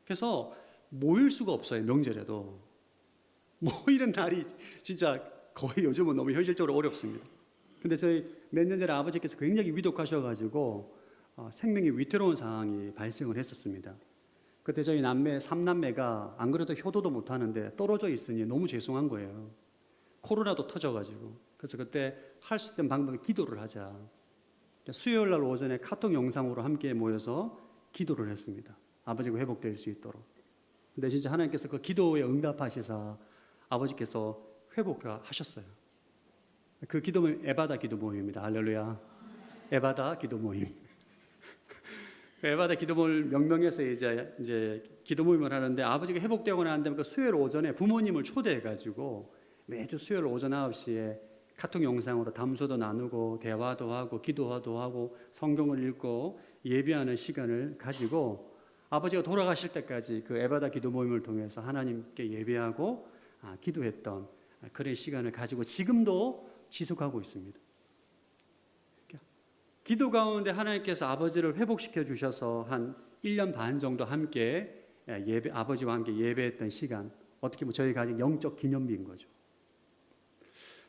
Speaker 5: 그래서 모일 수가 없어요, 명절에도. 모이는 날이 진짜 거의 요즘은 너무 현실적으로 어렵습니다. 근데 저희 몇 년 전에 아버지께서 굉장히 위독하셔가지고 생명이 위태로운 상황이 발생을 했었습니다. 그때 저희 남매, 3남매가 안 그래도 효도도 못하는데 떨어져 있으니 너무 죄송한 거예요. 코로나도 터져가지고. 그래서 그때 할 수 있는 방법이 기도를 하자. 수요일 날 오전에 카톡 영상으로 함께 모여서 기도를 했습니다. 아버지가 회복될 수 있도록. 근데 진짜 하나님께서 그 기도에 응답하시사 아버지께서 회복하셨어요. 그 기도 모임 에바다 기도 모임입니다. 할렐루야. 에바다 기도 모임. 에바다 기도 모임 명명해서 이제 기도 모임을 하는데, 아버지가 회복되고 난 다음에 그 수요일 오전에 부모님을 초대해가지고 매주 수요일 오전 9시에 카톡 영상으로 담소도 나누고 대화도 하고 기도도 하고 성경을 읽고 예배하는 시간을 가지고 아버지가 돌아가실 때까지 그 에바다 기도 모임을 통해서 하나님께 예배하고 기도했던 그런 시간을 가지고 지금도 지속하고 있습니다. 기도 가운데 하나님께서 아버지를 회복시켜 주셔서 한 1년 반 정도 함께 아버지와 함께 예배했던 시간, 어떻게 보면 저희 가정 영적 기념비인 거죠.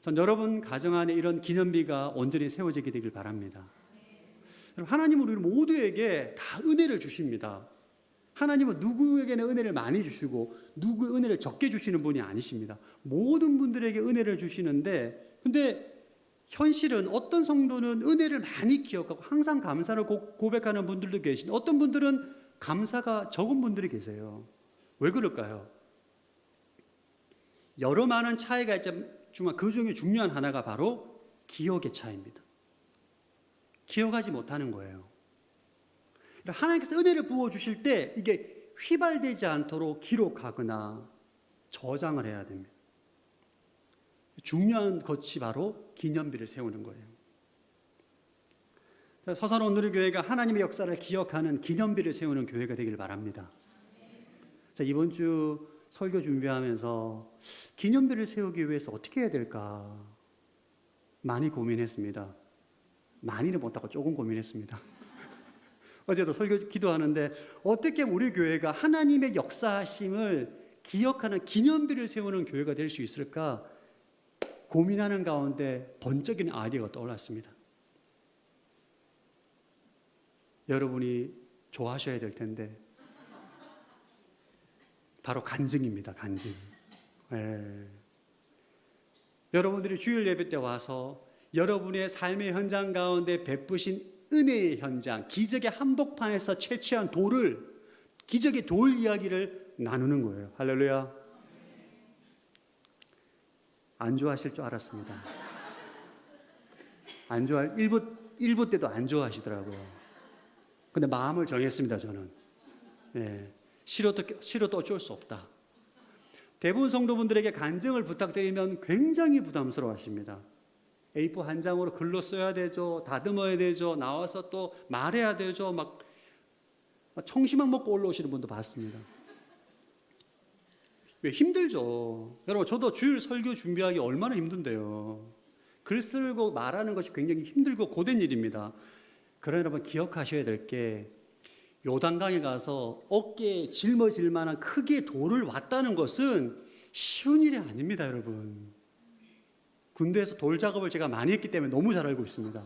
Speaker 5: 전 여러분 가정 안에 이런 기념비가 온전히 세워지게 되길 바랍니다. 하나님은 우리 모두에게 다 은혜를 주십니다. 하나님은 누구에게는 은혜를 많이 주시고 누구의 은혜를 적게 주시는 분이 아니십니다. 모든 분들에게 은혜를 주시는데, 근데 현실은 어떤 성도는 은혜를 많이 기억하고 항상 감사를 고백하는 분들도 계신, 어떤 분들은 감사가 적은 분들이 계세요. 왜 그럴까요? 여러 많은 차이가 있지만 그 중에 중요한 하나가 바로 기억의 차이입니다. 기억하지 못하는 거예요. 하나님께서 은혜를 부어주실 때 이게 휘발되지 않도록 기록하거나 저장을 해야 됩니다. 중요한 것이 바로 기념비를 세우는 거예요. 서산 온누리교회가 하나님의 역사를 기억하는 기념비를 세우는 교회가 되길 바랍니다. 자, 이번 주 설교 준비하면서 기념비를 세우기 위해서 어떻게 해야 될까 많이 고민했습니다. 많이는 못하고 조금 고민했습니다. 어제도 설교 기도하는데 어떻게 우리 교회가 하나님의 역사하심을 기억하는 기념비를 세우는 교회가 될 수 있을까 고민하는 가운데 번쩍이는 아이디어가 떠올랐습니다. 여러분이 좋아하셔야 될 텐데 바로 간증입니다. 간증. 예. 여러분들이 주일 예배 때 와서 여러분의 삶의 현장 가운데 베푸신 은혜의 현장, 기적의 한복판에서 채취한 돌을, 기적의 돌 이야기를 나누는 거예요. 할렐루야. 안 좋아하실 줄 알았습니다. 안 좋아할, 일부 때도 안 좋아하시더라고요. 근데 마음을 정했습니다, 저는. 예. 싫어도 어쩔 수 없다. 대부분 성도분들에게 간증을 부탁드리면 굉장히 부담스러워 하십니다. A4 한 장으로 글로 써야 되죠. 다듬어야 되죠. 나와서 또 말해야 되죠. 막 청심환 먹고 올라오시는 분도 봤습니다. 왜 힘들죠. 여러분, 저도 주일 설교 준비하기 얼마나 힘든데요. 글 쓰고 말하는 것이 굉장히 힘들고 고된 일입니다. 그러나 여러분 기억하셔야 될 게, 요단강에 가서 어깨에 짊어질 만한 크기의 돌을 왔다는 것은 쉬운 일이 아닙니다, 여러분. 군대에서 돌 작업을 제가 많이 했기 때문에 너무 잘 알고 있습니다.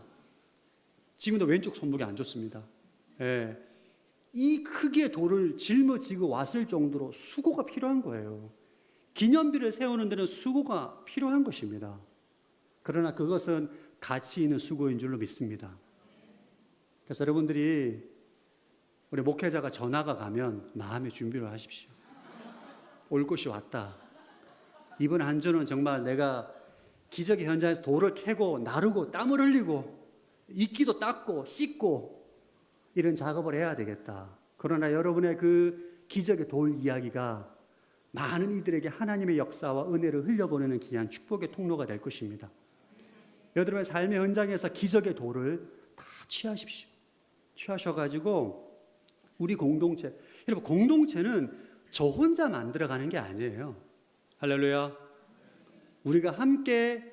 Speaker 5: 지금도 왼쪽 손목이 안 좋습니다. 예. 이 크기의 돌을 짊어지고 왔을 정도로 수고가 필요한 거예요. 기념비를 세우는 데는 수고가 필요한 것입니다. 그러나 그것은 가치 있는 수고인 줄로 믿습니다. 그래서 여러분들이 우리 목회자가 전화가 가면 마음의 준비를 하십시오. 올 곳이 왔다. 이번 한 주는 정말 내가 기적의 현장에서 돌을 캐고 나르고 땀을 흘리고 이끼도 닦고 씻고 이런 작업을 해야 되겠다. 그러나 여러분의 그 기적의 돌 이야기가 많은 이들에게 하나님의 역사와 은혜를 흘려보내는 귀한 축복의 통로가 될 것입니다. 여러분의 삶의 현장에서 기적의 돌을 다 취하십시오. 취하셔가지고 우리 공동체, 여러분 공동체는 저 혼자 만들어가는 게 아니에요. 할렐루야. 우리가 함께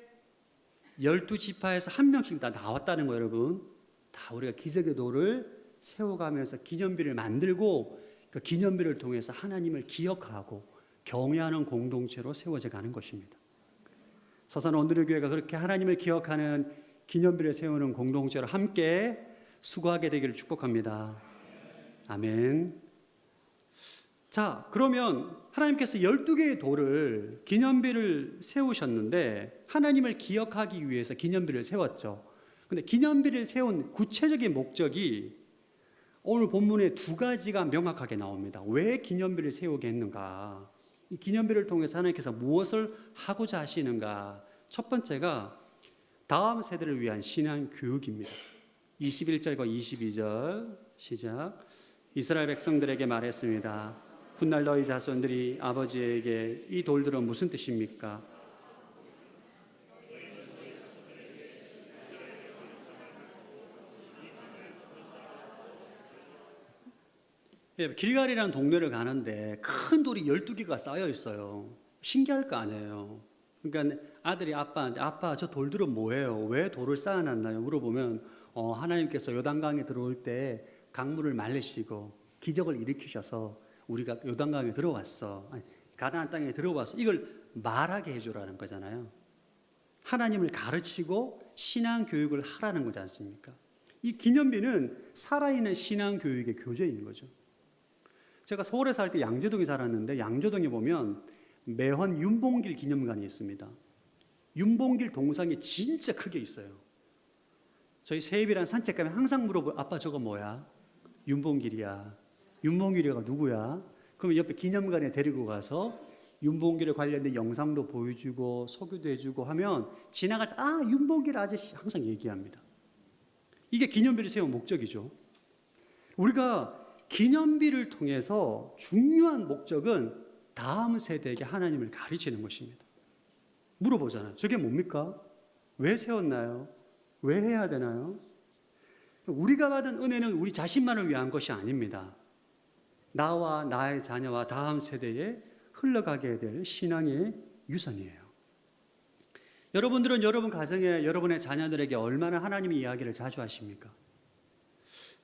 Speaker 5: 12지파에서 한 명씩 다 나왔다는 거예요, 여러분. 다 우리가 기적의 돌을 세워가면서 기념비를 만들고 그 기념비를 통해서 하나님을 기억하고 경외하는 공동체로 세워져 가는 것입니다. 서산 온누리 교회가 그렇게 하나님을 기억하는 기념비를 세우는 공동체로 함께 수고하게 되기를 축복합니다. 아멘. 자, 그러면 하나님께서 12개의 돌을 기념비를 세우셨는데 하나님을 기억하기 위해서 기념비를 세웠죠. 근데 기념비를 세운 구체적인 목적이 오늘 본문에 두 가지가 명확하게 나옵니다. 왜 기념비를 세우게 했는가? 이 기념비를 통해서 하나님께서 무엇을 하고자 하시는가? 첫 번째가 다음 세대를 위한 신앙 교육입니다. 21절과 22절 시작. 이스라엘 백성들에게 말했습니다. 훗날 너희 자손들이 아버지에게 이 돌들은 무슨 뜻입니까? 길갈이라는 동네를 가는데 큰 돌이 12개가 쌓여 있어요. 신기할 거 아니에요. 그러니까 아들이 아빠한테 아빠 저 돌들은 뭐예요? 왜 돌을 쌓아놨나요? 물어보면 하나님께서 요단강에 들어올 때 강물을 말리시고 기적을 일으키셔서 우리가 요단강에 들어왔어. 가나안 땅에 들어왔어. 이걸 말하게 해주라는 거잖아요. 하나님을 가르치고 신앙 교육을 하라는 거지 않습니까? 이 기념비는 살아있는 신앙 교육의 교재인 거죠. 제가 서울에 살 때 양재동에 살았는데 양재동에 보면 매헌 윤봉길 기념관이 있습니다. 윤봉길 동상이 진짜 크게 있어요. 저희 세입이랑 산책 가면 항상 물어보요. 아빠 저거 뭐야? 윤봉길이야. 윤봉길이가 누구야? 그러면 옆에 기념관에 데리고 가서 윤봉길에 관련된 영상도 보여주고 소개도 해주고 하면 지나갈 때 윤봉길 아저씨 항상 얘기합니다. 이게 기념비를 세운 목적이죠. 우리가 기념비를 통해서 중요한 목적은 다음 세대에게 하나님을 가르치는 것입니다. 물어보잖아요. 저게 뭡니까? 왜 세웠나요? 왜 해야 되나요? 우리가 받은 은혜는 우리 자신만을 위한 것이 아닙니다. 나와 나의 자녀와 다음 세대에 흘러가게 될 신앙의 유산이에요. 여러분들은 여러분 가정에 여러분의 자녀들에게 얼마나 하나님의 이야기를 자주 하십니까?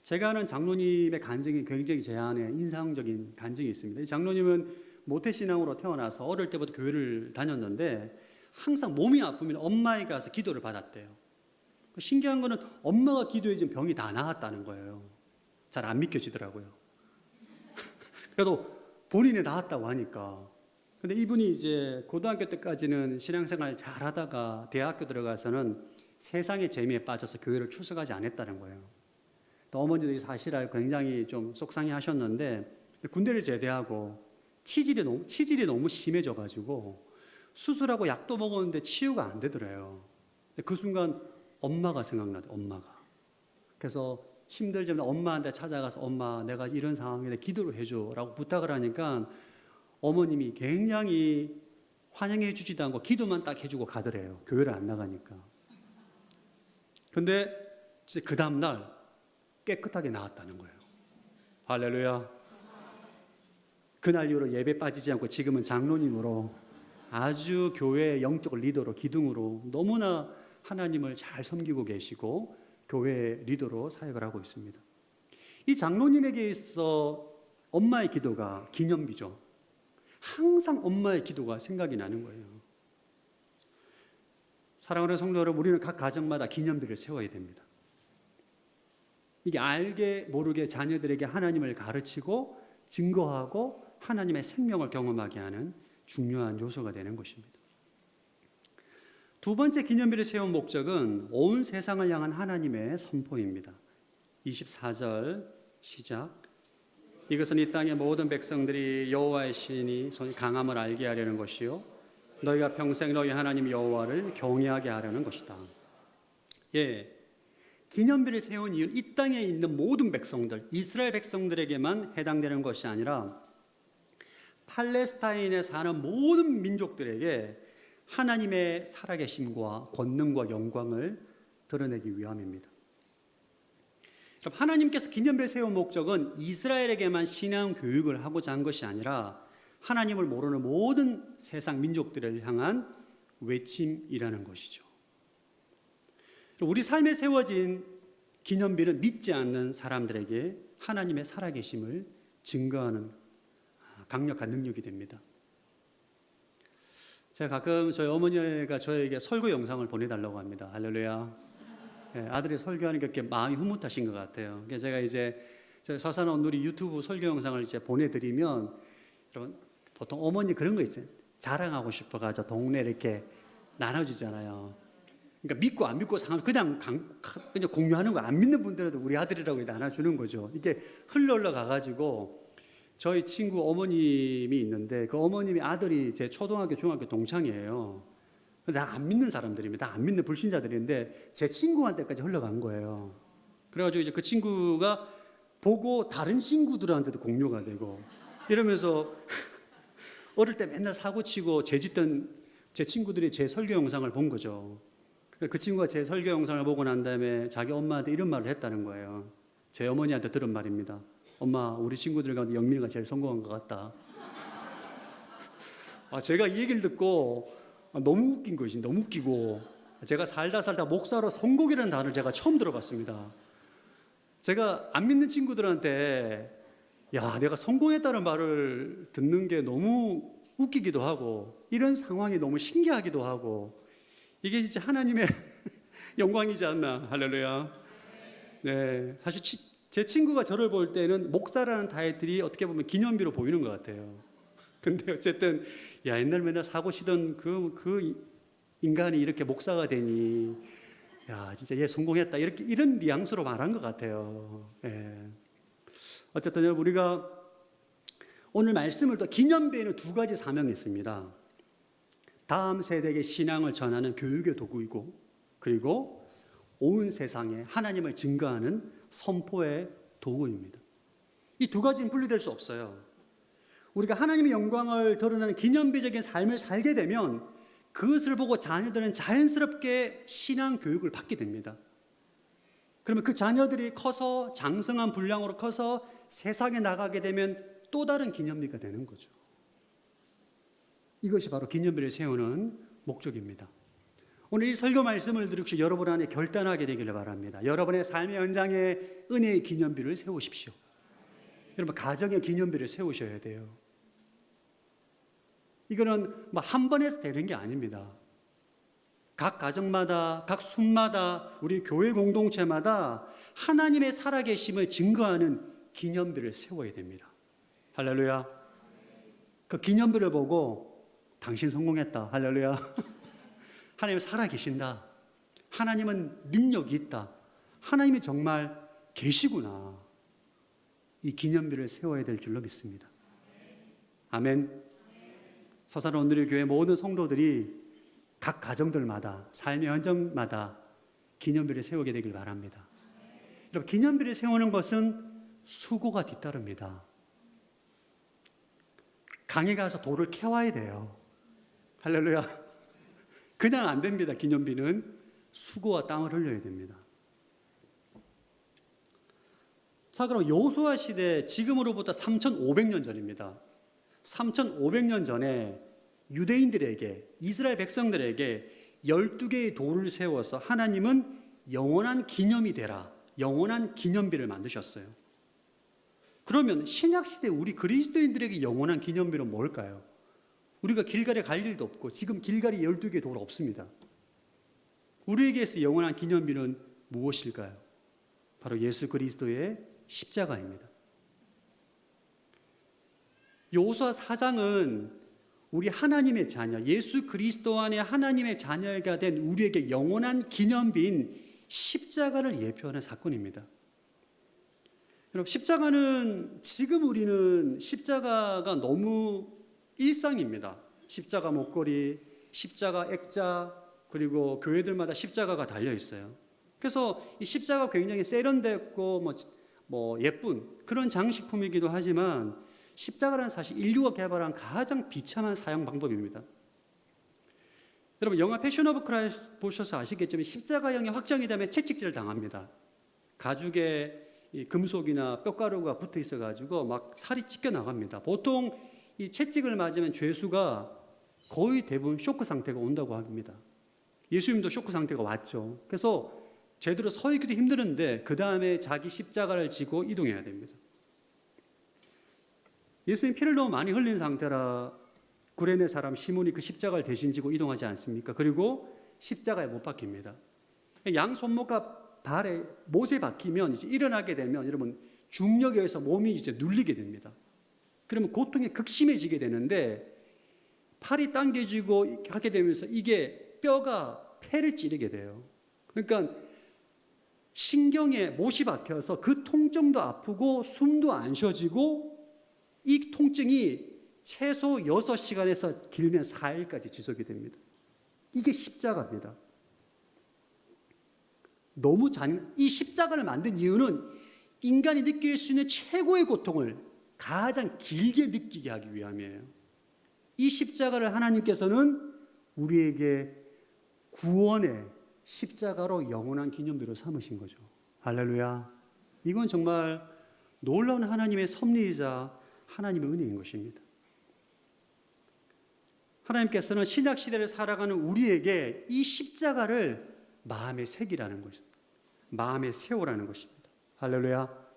Speaker 5: 제가 아는 장로님의 간증이 굉장히 제 안에 인상적인 간증이 있습니다. 이 장로님은 모태신앙으로 태어나서 어릴 때부터 교회를 다녔는데 항상 몸이 아프면 엄마에 가서 기도를 받았대요. 신기한 거는 엄마가 기도해 준 병이 다 나았다는 거예요. 잘 안 믿겨지더라고요. 그래도 본인이 나았다고 하니까. 근데 이분이 이제 고등학교 때까지는 신앙생활 잘 하다가 대학교 들어가서는 세상의 재미에 빠져서 교회를 출석하지 않았다는 거예요. 또 어머니도 이 사실을 알고 굉장히 좀 속상해 하셨는데 군대를 제대하고 치질이 너무 심해져가지고 수술하고 약도 먹었는데 치유가 안 되더래요. 근데 그 순간 엄마가 생각나대, 엄마가. 그래서 힘들지만 엄마한테 찾아가서 엄마 내가 이런 상황인데 기도를 해줘라고 부탁을 하니까 어머님이 굉장히 환영해 주지도 않고 기도만 딱 해주고 가더래요. 교회를 안 나가니까. 근데 그 다음날 깨끗하게 나았다는 거예요. 할렐루야. 그날 이후로 예배 빠지지 않고 지금은 장로님으로 아주 교회의 영적 리더로 기둥으로 너무나 하나님을 잘 섬기고 계시고 교회 리더로 사역을 하고 있습니다. 이 장로님에게 있어 엄마의 기도가 기념비죠. 항상 엄마의 기도가 생각이 나는 거예요. 사랑하는 성도 여러분, 우리는 각 가정마다 기념비를 세워야 됩니다. 이게 알게 모르게 자녀들에게 하나님을 가르치고 증거하고 하나님의 생명을 경험하게 하는 중요한 요소가 되는 것입니다. 두 번째 기념비를 세운 목적은 온 세상을 향한 하나님의 선포입니다. 24절 시작. 이것은 이 땅의 모든 백성들이 여호와의 신이 강함을 알게 하려는 것이요 너희가 평생 너희 하나님 여호와를 경외하게 하려는 것이다. 예, 기념비를 세운 이유는 이 땅에 있는 모든 백성들, 이스라엘 백성들에게만 해당되는 것이 아니라 팔레스타인에 사는 모든 민족들에게 하나님의 살아계심과 권능과 영광을 드러내기 위함입니다. 하나님께서 기념비를 세운 목적은 이스라엘에게만 신앙 교육을 하고자 한 것이 아니라 하나님을 모르는 모든 세상 민족들을 향한 외침이라는 것이죠. 우리 삶에 세워진 기념비는 믿지 않는 사람들에게 하나님의 살아계심을 증거하는 강력한 능력이 됩니다. 제가 가끔 저희 어머니가 저에게 설교 영상을 보내달라고 합니다. 할렐루야. 아들이 설교하는 게 그렇게 마음이 흐뭇하신 것 같아요. 그래서 제가 이제 서산 온누리 유튜브 설교 영상을 이제 보내드리면 여러분 보통 어머니 그런 거 있어요. 자랑하고 싶어가지고 동네 이렇게 나눠주잖아요. 그러니까 믿고 안 믿고 상관 그냥 공유하는 거 안 믿는 분들에도 우리 아들이라고 나눠주는 거죠. 이게 흘러 가가지고 저희 친구 어머님이 있는데 그 어머님이 아들이 제 초등학교 중학교 동창이에요. 나 안 믿는 사람들입니다. 안 믿는 불신자들인데 제 친구한테까지 흘러간 거예요. 그래가지고 이제 그 친구가 보고 다른 친구들한테도 공유가 되고 이러면서 어릴 때 맨날 사고치고 죄짓던 제 친구들이 제 설교 영상을 본 거죠. 그 친구가 제 설교 영상을 보고 난 다음에 자기 엄마한테 이런 말을 했다는 거예요. 제 어머니한테 들은 말입니다. 엄마, 우리 친구들 가운데 영민이가 제일 성공한 것 같다. 제가 이 얘기를 듣고 너무 웃긴 것이 너무 웃기고 제가 살다 목사로 성공이라는 단어를 제가 처음 들어봤습니다. 제가 안 믿는 친구들한테 야, 내가 성공했다는 말을 듣는 게 너무 웃기기도 하고 이런 상황이 너무 신기하기도 하고 이게 진짜 하나님의 영광이지 않나. 할렐루야. 네, 사실 제 친구가 저를 볼 때는 목사라는 타이틀이 어떻게 보면 기념비로 보이는 것 같아요. 근데 어쨌든 야, 옛날 맨날 사고 치던 그 인간이 이렇게 목사가 되니 야, 진짜 얘 성공했다 이런 뉘앙스로 말한 것 같아요. 예. 어쨌든 여러분 우리가 오늘 말씀을 또 기념비에는 두 가지 사명이 있습니다. 다음 세대에게 신앙을 전하는 교육의 도구이고 그리고 온 세상에 하나님을 증거하는 선포의 도구입니다. 이 두 가지는 분리될 수 없어요. 우리가 하나님의 영광을 드러내는 기념비적인 삶을 살게 되면 그것을 보고 자녀들은 자연스럽게 신앙 교육을 받게 됩니다. 그러면 그 자녀들이 커서 장성한 분량으로 커서 세상에 나가게 되면 또 다른 기념비가 되는 거죠. 이것이 바로 기념비를 세우는 목적입니다. 오늘 이 설교 말씀을 들으시고 여러분 안에 결단하게 되기를 바랍니다. 여러분의 삶의 현장에 은혜의 기념비를 세우십시오. 여러분 가정의 기념비를 세우셔야 돼요. 이거는 한 번 해서 되는 게 아닙니다. 각 가정마다 각 순마다 우리 교회 공동체마다 하나님의 살아계심을 증거하는 기념비를 세워야 됩니다. 할렐루야. 그 기념비를 보고 당신 성공했다. 할렐루야. 하나님 살아계신다. 하나님은 능력이 있다. 하나님이 정말 계시구나. 이 기념비를 세워야 될 줄로 믿습니다. 아멘. 서사는 오늘의 교회 모든 성도들이 각 가정들마다 삶의 현장마다 기념비를 세우게 되길 바랍니다. 여러분, 기념비를 세우는 것은 수고가 뒤따릅니다. 강에 가서 돌을 캐와야 돼요. 할렐루야. 그냥 안 됩니다. 기념비는 수고와 땀을 흘려야 됩니다. 자, 그럼 여호수아 시대, 지금으로부터 3,500년 전입니다. 3,500년 전에 유대인들에게, 이스라엘 백성들에게 12개의 돌을 세워서 하나님은 영원한 기념이 되라, 영원한 기념비를 만드셨어요. 그러면 신약시대 우리 그리스도인들에게 영원한 기념비는 뭘까요? 우리가 길갈에 갈 일도 없고 지금 길갈이 12개의 돌 없습니다. 우리에게서 영원한 기념비는 무엇일까요? 바로 예수 그리스도의 십자가입니다. 여호수아 4장은 우리 하나님의 자녀, 예수 그리스도 안에 하나님의 자녀가 된 우리에게 영원한 기념비인 십자가를 예표하는 사건입니다. 여러분, 십자가는 지금 우리는 십자가가 너무 일상입니다. 십자가 목걸이, 십자가 액자, 그리고 교회들마다 십자가가 달려 있어요. 그래서 이 십자가 굉장히 세련됐고 뭐 예쁜 그런 장식품이기도 하지만 십자가는 사실 인류가 개발한 가장 비참한 사형 방법입니다. 여러분, 영화 패션 오브 크라이스트 보셔서 아시겠지만 십자가형이 확정이 되면 채찍질을 당합니다. 가죽에 이 금속이나 뼈가루가 붙어 있어가지고 막 살이 찢겨 나갑니다. 보통 이 채찍을 맞으면 죄수가 거의 대부분 쇼크 상태가 온다고 합니다. 예수님도 쇼크 상태가 왔죠. 그래서 제대로 서 있기도 힘드는데 그 다음에 자기 십자가를 지고 이동해야 됩니다. 예수님 피를 너무 많이 흘린 상태라 구레네 사람 시몬이 그 십자가를 대신 지고 이동하지 않습니까? 그리고 십자가에 못 박힙니다. 양 손목과 발에 못에 박히면 이제 일어나게 되면 여러분 중력에 의해서 몸이 이제 눌리게 됩니다. 그러면 고통이 극심해지게 되는데 팔이 당겨지고 하게 되면서 이게 뼈가 폐를 찌르게 돼요. 그러니까 신경에 못이 박혀서 그 통증도 아프고 숨도 안 쉬어지고 이 통증이 최소 6시간에서 길면 4일까지 지속이 됩니다. 이게 십자가입니다. 이 십자가를 만든 이유는 인간이 느낄 수 있는 최고의 고통을 가장 길게 느끼게 하기 위함이에요. 이 십자가를 하나님께서는 우리에게 구원의 십자가로 영원한 기념비로 삼으신 거죠. 할렐루야. 이건 정말 놀라운 하나님의 섭리이자 하나님의 은혜인 것입니다. 하나님께서는 신약 시대를 살아가는 우리에게 이 십자가를 마음에 새기라는 것입니다. 마음에 세우라는 것입니다. 할렐루야.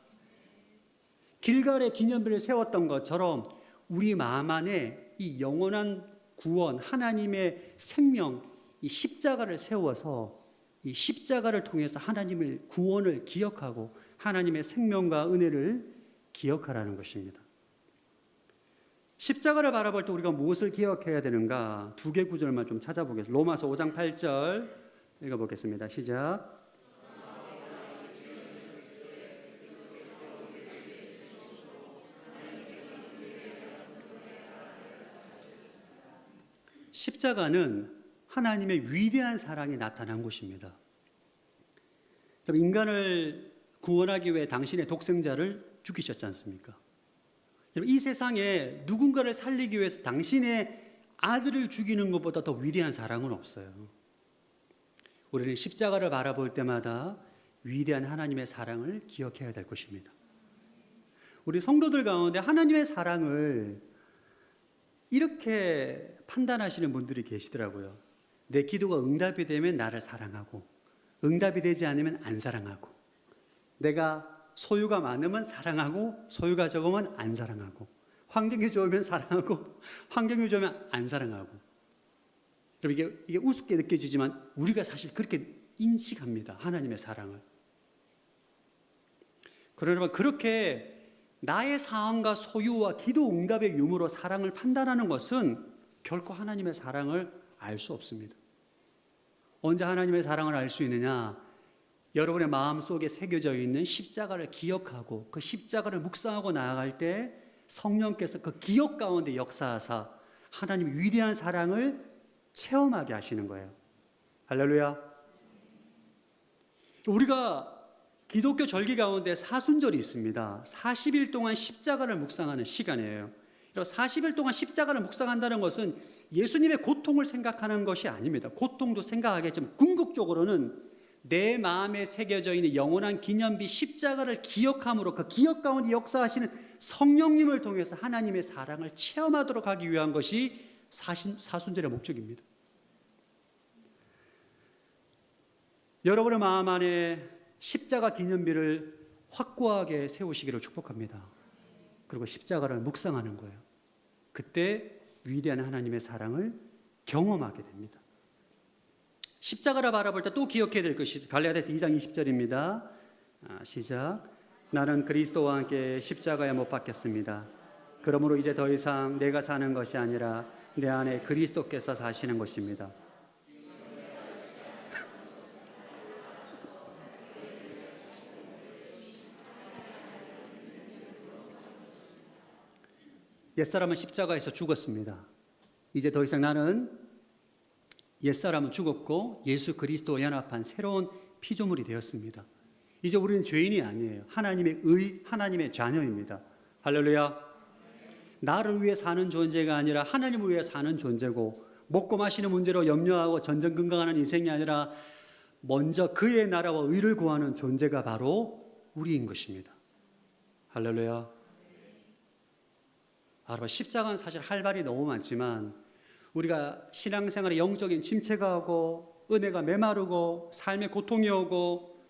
Speaker 5: 길갈의 기념비를 세웠던 것처럼 우리 마음 안에 이 영원한 구원, 하나님의 생명, 이 십자가를 세워서 이 십자가를 통해서 하나님의 구원을 기억하고 하나님의 생명과 은혜를 기억하라는 것입니다. 십자가를 바라볼 때 우리가 무엇을 기억해야 되는가? 두 개 구절만 좀 찾아보겠습니다. 로마서 5장 8절 읽어보겠습니다. 시작. 십자가는 하나님의 위대한 사랑이 나타난 곳입니다. 인간을 구원하기 위해 당신의 독생자를 죽이셨지 않습니까? 이 세상에 누군가를 살리기 위해서 당신의 아들을 죽이는 것보다 더 위대한 사랑은 없어요. 우리는 십자가를 바라볼 때마다 위대한 하나님의 사랑을 기억해야 될 것입니다. 우리 성도들 가운데 하나님의 사랑을 이렇게 판단하시는 분들이 계시더라고요. 내 기도가 응답이 되면 나를 사랑하고 응답이 되지 않으면 안 사랑하고 내가 소유가 많으면 사랑하고 소유가 적으면 안 사랑하고 환경이 좋으면 사랑하고 환경이 좋으면 안 사랑하고. 여러분, 이게 우습게 느껴지지만 우리가 사실 그렇게 인식합니다. 하나님의 사랑을. 그러나 그렇게 나의 상황과 소유와 기도 응답의 유무로 사랑을 판단하는 것은 결코 하나님의 사랑을 알 수 없습니다. 언제 하나님의 사랑을 알 수 있느냐? 여러분의 마음속에 새겨져 있는 십자가를 기억하고 그 십자가를 묵상하고 나아갈 때 성령께서 그 기억 가운데 역사하사 하나님의 위대한 사랑을 체험하게 하시는 거예요. 할렐루야. 우리가 기독교 절기 가운데 사순절이 있습니다. 40일 동안 십자가를 묵상하는 시간이에요. 40일 동안 십자가를 묵상한다는 것은 예수님의 고통을 생각하는 것이 아닙니다. 고통도 생각하겠지만 궁극적으로는 내 마음에 새겨져 있는 영원한 기념비 십자가를 기억함으로 그 기억 가운데 역사하시는 성령님을 통해서 하나님의 사랑을 체험하도록 하기 위한 것이 사순절의 목적입니다. 여러분의 마음 안에 십자가 기념비를 확고하게 세우시기를 축복합니다. 그리고 십자가를 묵상하는 거예요. 그때 위대한 하나님의 사랑을 경험하게 됩니다. 십자가를 바라볼 때 또 기억해야 될 것이 갈라디아서 2장 20절입니다. 시작. 나는 그리스도와 함께 십자가에 못 박혔습니다. 그러므로 이제 더 이상 내가 사는 것이 아니라 내 안에 그리스도께서 사시는 것입니다. 옛사람은 십자가에서 죽었습니다. 이제 더 이상 나는 옛사람은 죽었고 예수 그리스도와 연합한 새로운 피조물이 되었습니다. 이제 우리는 죄인이 아니에요. 하나님의 하나님의 자녀입니다. 할렐루야. 나를 위해 사는 존재가 아니라 하나님을 위해 사는 존재고, 먹고 마시는 문제로 염려하고 전전긍긍하는 인생이 아니라 먼저 그의 나라와 의를 구하는 존재가 바로 우리인 것입니다. 할렐루야. 여러분, 십자가는 사실 할 말이 너무 많지만 우리가 신앙생활에 영적인 침체가 오고 은혜가 메마르고 삶의 고통이 오고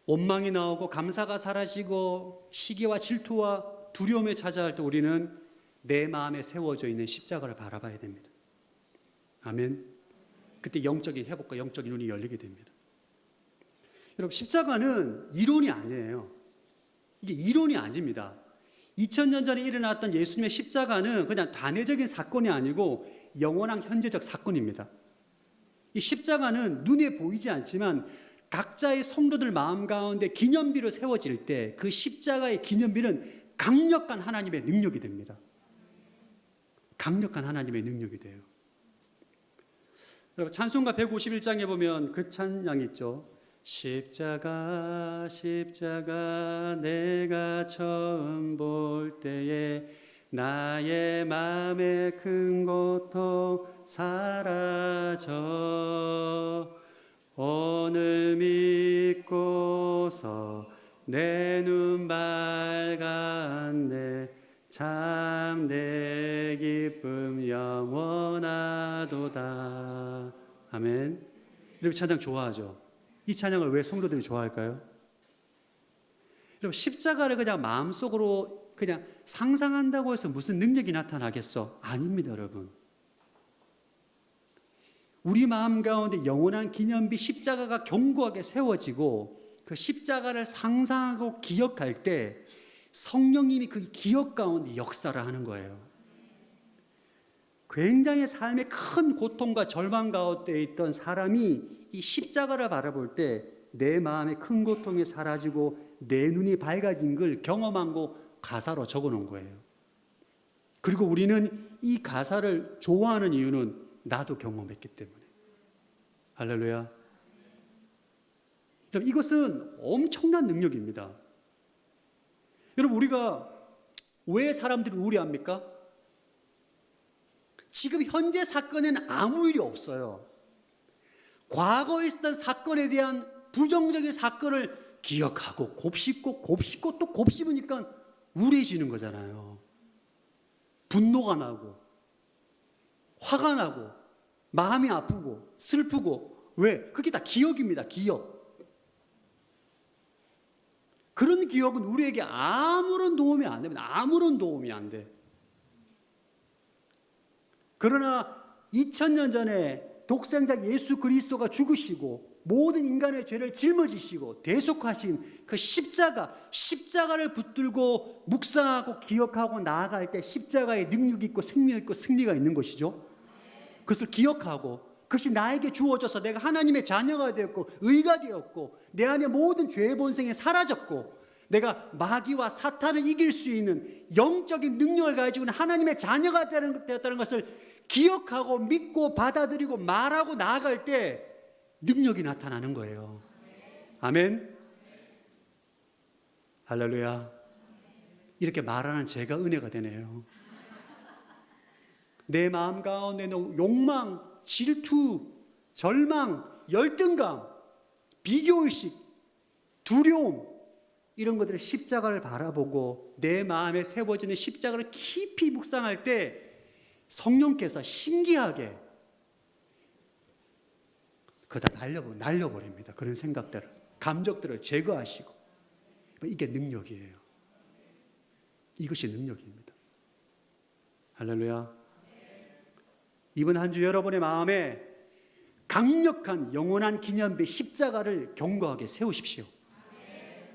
Speaker 5: 원망이 나오고 감사가 사라지고 시기와 질투와 두려움에 찾아갈 때 우리는 내 마음에 세워져 있는 십자가를 바라봐야 됩니다. 아멘. 그때 영적인 회복과 영적인 눈이 열리게 됩니다. 여러분, 십자가는 이론이 아니에요. 이게 이론이 아닙니다. 2000년 전에 일어났던 예수님의 십자가는 그냥 단회적인 사건이 아니고 영원한 현재적 사건입니다. 이 십자가는 눈에 보이지 않지만 각자의 성도들 마음 가운데 기념비로 세워질 때 그 십자가의 기념비는 강력한 하나님의 능력이 됩니다. 강력한 하나님의 능력이 돼요. 여러분, 찬송가 151장에 보면 그 찬양 있죠. 십자가 십자가 내가 처음 볼 때에 나의 마음의 큰 고통 사라져 오늘 믿고서 내 눈 밝았네 참 내 기쁨 영원하도다. 아멘. 여러분, 찬양 좋아하죠? 이 찬양을 왜 성도들이 좋아할까요? 여러분, 십자가를 그냥 마음속으로 그냥 상상한다고 해서 무슨 능력이 나타나겠어? 아닙니다, 여러분. 우리 마음 가운데 영원한 기념비 십자가가 견고하게 세워지고 그 십자가를 상상하고 기억할 때 성령님이 그 기억 가운데 역사를 하는 거예요. 굉장히 삶의 큰 고통과 절망 가운데 있던 사람이 이 십자가를 바라볼 때 내 마음의 큰 고통이 사라지고 내 눈이 밝아진 걸 경험한 거 가사로 적어놓은 거예요. 그리고 우리는 이 가사를 좋아하는 이유는 나도 경험했기 때문에. 할렐루야. 여러분, 이것은 엄청난 능력입니다. 여러분, 우리가 왜 사람들이 우울해합니까? 지금 현재 사건에는 아무 일이 없어요. 과거에 있었던 사건에 대한 부정적인 사건을 기억하고 곱씹고 또 곱씹으니까 우울해지는 거잖아요. 분노가 나고 화가 나고 마음이 아프고 슬프고. 왜? 그게 다 기억입니다. 기억. 그런 기억은 우리에게 아무런 도움이 안 됩니다. 아무런 도움이 안 돼. 그러나 2000년 전에 독생자 예수 그리스도가 죽으시고 모든 인간의 죄를 짊어지시고 대속하신 그 십자가를 붙들고 묵상하고 기억하고 나아갈 때 십자가에 능력이 있고 생명이 있고 승리가 있는 것이죠. 그것을 기억하고 그것이 나에게 주어져서 내가 하나님의 자녀가 되었고 의가 되었고 내 안에 모든 죄의 본성이 사라졌고 내가 마귀와 사탄을 이길 수 있는 영적인 능력을 가지고 있는 하나님의 자녀가 되었다는 것을 기억하고 믿고 받아들이고 말하고 나아갈 때 능력이 나타나는 거예요. 아멘. 할렐루야. 이렇게 말하는 제가 은혜가 되네요. 내 마음 가운데 욕망, 질투, 절망, 열등감, 비교의식, 두려움 이런 것들을 십자가를 바라보고 내 마음에 세워지는 십자가를 깊이 묵상할 때 성령께서 신기하게 그거 다 날려버립니다. 그런 생각들을, 감정들을 제거하시고. 이게 능력이에요. 이것이 능력입니다. 할렐루야. 이번 한 주 여러분의 마음에 강력한 영원한 기념비 십자가를 견고하게 세우십시오.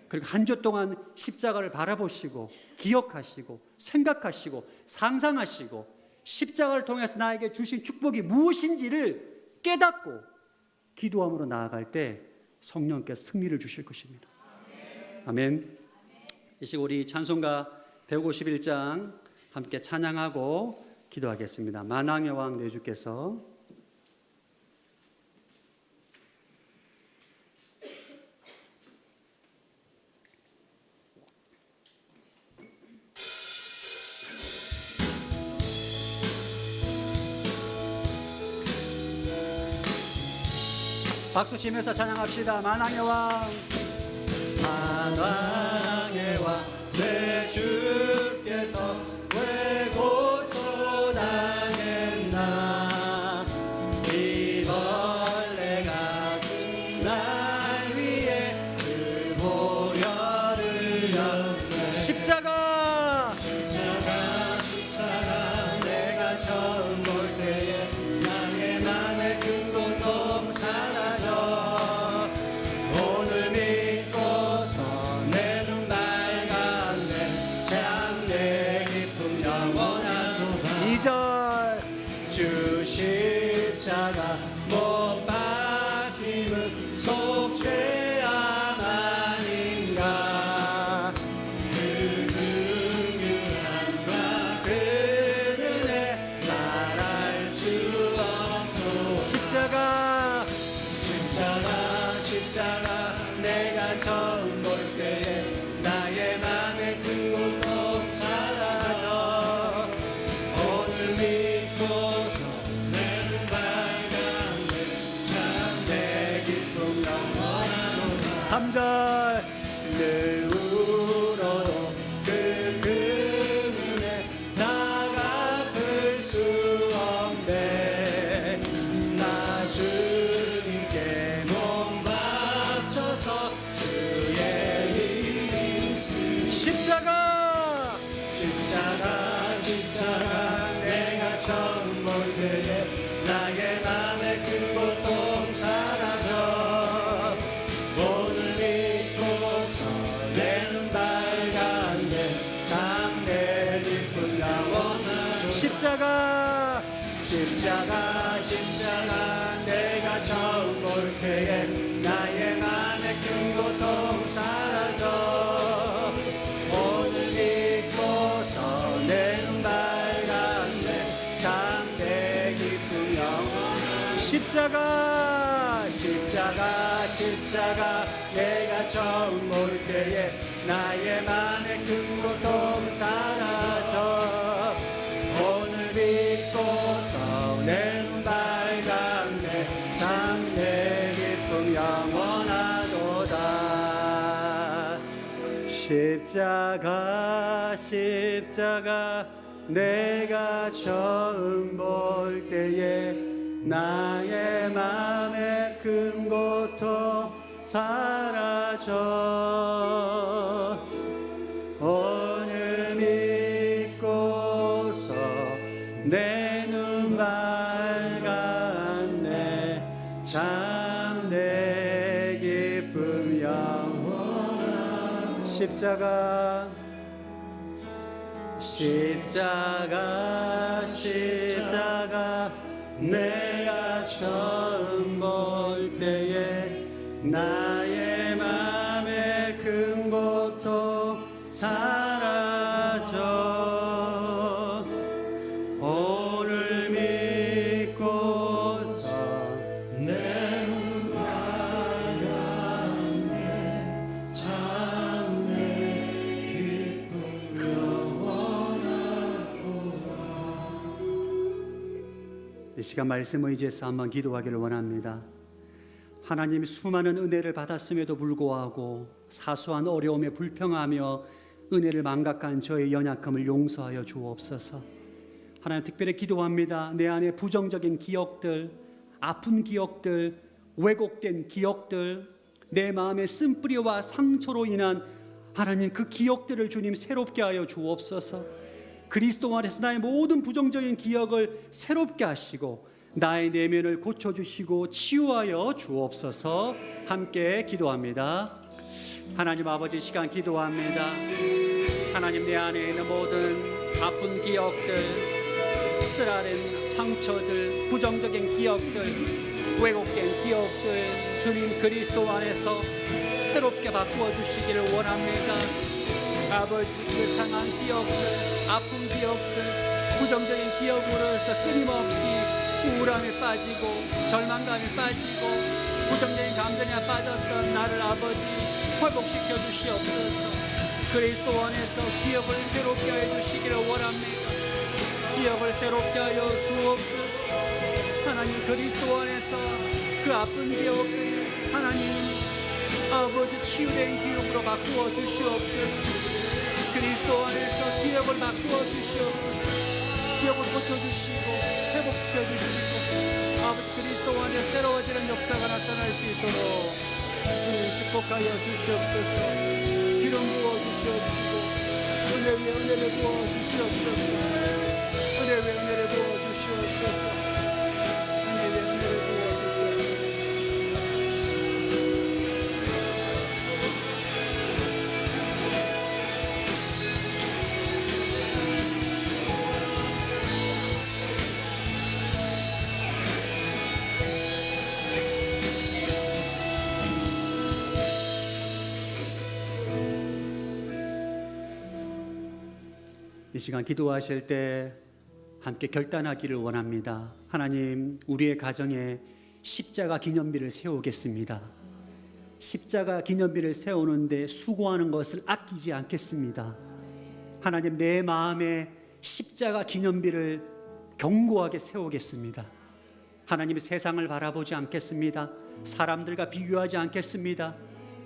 Speaker 5: 그리고 한 주 동안 십자가를 바라보시고 기억하시고 생각하시고 상상하시고 십자가를 통해서 나에게 주신 축복이 무엇인지를 깨닫고 기도함으로 나아갈 때 성령께서 승리를 주실 것입니다. 아멘. 이 시간 우리 찬송가 151장 함께 찬양하고 기도하겠습니다. 만왕의 왕 내 주께서 박수 치면서 찬양합시다. 만왕의 왕, 만왕의 왕 내 주께서 왜 고초당했나. 이 벌레 같은 날 위해 그 보혈을 흘렸네. 십자가 내가 처음 볼 때에 나의 맘의 큰 고통 사라져. 오늘 믿고서 내 눈 밝았네. 장래 깊은 영원한 도다. 2절 주 십자가 못 박힘은 속죄함 아닌가. 그 긍휼함과 그 은혜 말할 수 없고. 십자가 내가 처음 볼 때에 나의 맘에 큰 고통 사라져. 오늘 믿고서 내 눈 밝았네. 참내 기쁨 영원하노라. 3절 늘 울어도 그 은혜 나 갚을 수 없네. 나 주님께 몸 바쳐서 주의 힘쓰. 십자가 내가 처음 볼 때에 나의 맘에 큰 고통 사라져. 오늘 믿고서 내 눈 밝았네. 장래 깊은 영원한 십자가 내가 처음 볼 때에 나의 맘에 큰 고통 사라져. 오늘 믿고서 내 눈 밝았네. 장래 깊은 영원한 십자가 내가 처음 볼 때에 나의 맘에 큰 고통 사라져. 오늘 믿고서 내 눈 밝았네. 장래 깊음 영원하도다. 십자가 내가 처음 볼 때에 나의 맘에 큰 고통 사라져. 오늘 믿고서 내 눈 밝았네. 참내 십자가 십자가 십자가 내가 처음 볼 때에 나의 맘의 큰 고통 사라져 오늘 믿고서 내 눈 밝았네 참내 기쁨 영원하도다. 이 시간 말씀 의지해서 한번 기도하기를 원합니다. 하나님이 수많은 은혜를 받았음에도 불구하고 사소한 어려움에 불평하며 은혜를 망각한 저의 연약함을 용서하여 주옵소서. 하나님 특별히 기도합니다. 내 안에 부정적인 기억들, 아픈 기억들, 왜곡된 기억들, 내 마음의 쓴뿌리와 상처로 인한 하나님 그 기억들을 주님 새롭게 하여 주옵소서. 그리스도 안에서 나의 모든 부정적인 기억을 새롭게 하시고 나의 내면을 고쳐주시고 치유하여 주옵소서. 함께 기도합니다. 하나님 아버지 시간 기도합니다. 하나님 내 안에 있는 모든 아픈 기억들, 쓰라린 상처들, 부정적인 기억들, 왜곡된 기억들 주님 그리스도 안에서 새롭게 바꾸어 주시기를 원합니다. 아버지 그 상한 기억들, 아픈 기억들, 부정적인 기억으로서 끊임없이 우울함에 빠지고 절망감에 빠지고 부정적인 감정에 빠졌던 나를 아버지 회복시켜 주시옵소서. 그리스도 안에서 기억을 새롭게 하여 주시기를 원합니다. 기억을 새롭게 하여 주옵소서. 하나님 그리스도 안에서 그 아픈 기억을 하나님 아버지 치유된 기억으로 바꾸어 주시옵소서. 그리스도 안에서 기억을 바꾸어 주시옵소서. 기억을 고쳐주시고 회복시켜 주시고 아버지 그리스도 안에 새로워지는 역사가 나타날 수 있도록 주님 축복하여 주시옵소서. 기름 부어 주시옵시고 은혜 위에 은혜를 부어 주시옵소서. 은혜 위에 은혜를 부어 주시옵소서. 은혜 위에 은혜를 부어 주시옵소서. 이 시간 기도하실 때 함께 결단하기를 원합니다. 하나님, 우리의 가정에 십자가 기념비를 세우겠습니다. 십자가 기념비를 세우는데 수고하는 것을 아끼지 않겠습니다. 하나님, 내 마음에 십자가 기념비를 견고하게 세우겠습니다. 하나님, 세상을 바라보지 않겠습니다. 사람들과 비교하지 않겠습니다.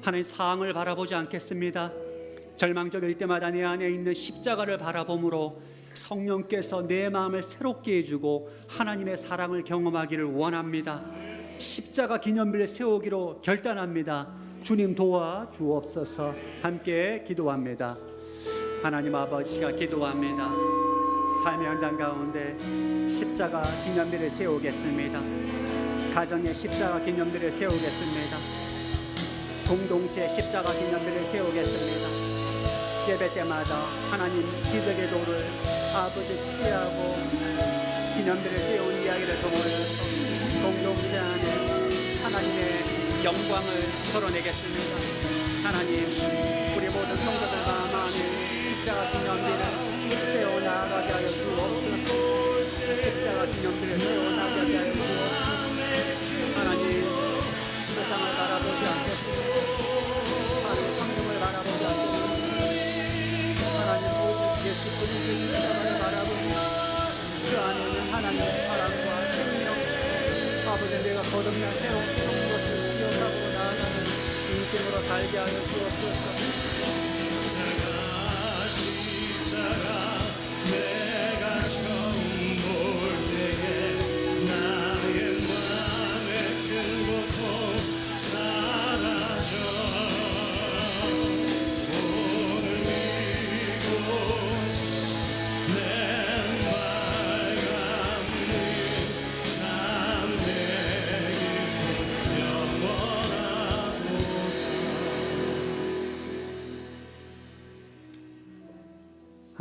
Speaker 5: 하나님, 상황을 바라보지 않겠습니다. 절망적일 때마다 내 안에 있는 십자가를 바라봄으로 성령께서 내 마음을 새롭게 해주고 하나님의 사랑을 경험하기를 원합니다. 십자가 기념비를 세우기로 결단합니다. 주님 도와 주옵소서. 함께 기도합니다. 하나님 아버지가 기도합니다. 삶의 현장 가운데 십자가 기념비를 세우겠습니다. 가정의 십자가 기념비를 세우겠습니다. 공동체 십자가 기념비를 세우겠습니다. 예배 때마다 하나님 기적의 도를 아버지 취하고 기념비를 세운 이야기를 통해서 공동체 안에 하나님의 영광을 드러내겠습니다. 하나님, 우리 모든 성도들 마음 안에 십자가 기념비를 세워나가게 하여 주옵소서. 십자가 기념비를 세워나가게 하여 주옵소서. 하나님, 세상을 바라보지 않겠습니다. 하나님, 상금을 바라보지 않겠습니다. 하나님, 오직 예수님의 십자가를 바라보며 그 안에는 하나님의 사랑과 생명, 아버지 내가 거듭나 새로운 것을 기억하고 나아가는 인생으로 살게 하여 주옵소서.
Speaker 2: 십자가 내가 처음 볼 때에 나의 맘의 큰 고통 사라져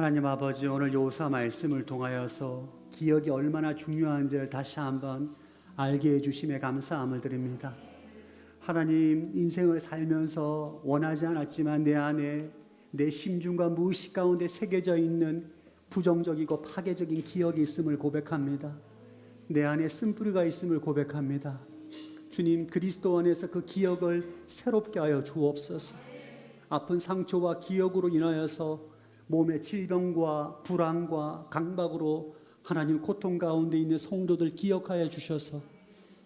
Speaker 5: 하나님 아버지, 오늘 요사 말씀을 통하여서 기억이 얼마나 중요한지를 다시 한번 알게 해주심에 감사함을 드립니다. 하나님, 인생을 살면서 원하지 않았지만 내 안에 내 심중과 무의식 가운데 새겨져 있는 부정적이고 파괴적인 기억이 있음을 고백합니다. 내 안에 쓴뿌리가 있음을 고백합니다. 주님, 그리스도 안에서 그 기억을 새롭게 하여 주옵소서. 아픈 상처와 기억으로 인하여서 몸의 질병과 불안과 강박으로 하나님 고통 가운데 있는 성도들 기억하여 주셔서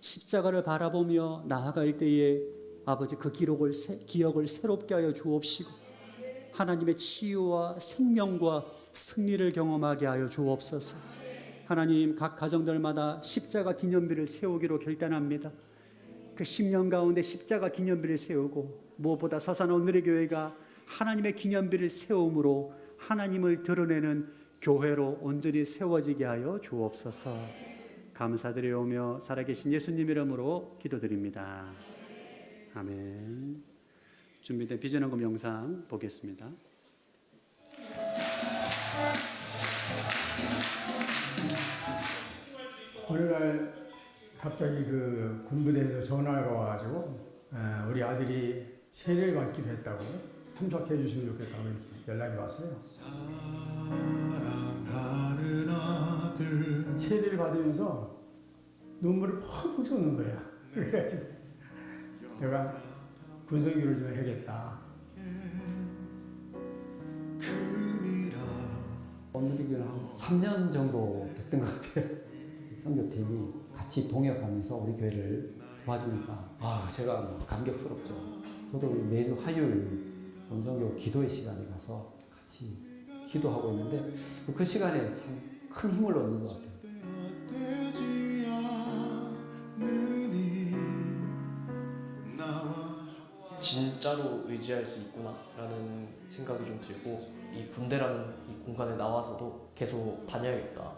Speaker 5: 십자가를 바라보며 나아갈 때에 아버지 그 기억을 새롭게 하여 주옵시고 하나님의 치유와 생명과 승리를 경험하게 하여 주옵소서. 하나님, 각 가정들마다 십자가 기념비를 세우기로 결단합니다. 그 10년 가운데 십자가 기념비를 세우고 무엇보다 서산 오늘의 교회가 하나님의 기념비를 세움으로 하나님을 드러내는 교회로 온전히 세워지게 하여 주옵소서. 감사드리오며 살아계신 예수님 이름으로 기도드립니다. 아멘. 준비된 비전헌금 영상 보겠습니다.
Speaker 6: 오늘날 갑자기 그 군부대에서 전화가 와가지고 우리 아들이 세례를 받기로 했다고 참석해 주시면 좋겠다고 연락이 왔어요. 사랑하는 아들. 세례를 받으면서 눈물을 퍽퍽 쏟는 거야. 그래가지고 내가 군성교를 좀 해야겠다.
Speaker 7: 오늘이 한 3년 정도 됐던 것 같아요. 선교팀이 같이 동역하면서 우리 교회를 도와주니까 제가 감격스럽죠. 저도 매주 화요일 원정교 기도의 시간에 가서 같이 기도하고 있는데 그 시간에 참 큰 힘을 얻는 것 같아요.
Speaker 2: 진짜로 의지할 수 있구나라는 생각이 좀 들고 이 군대라는 이 공간에 나와서도 계속 다녀야겠다.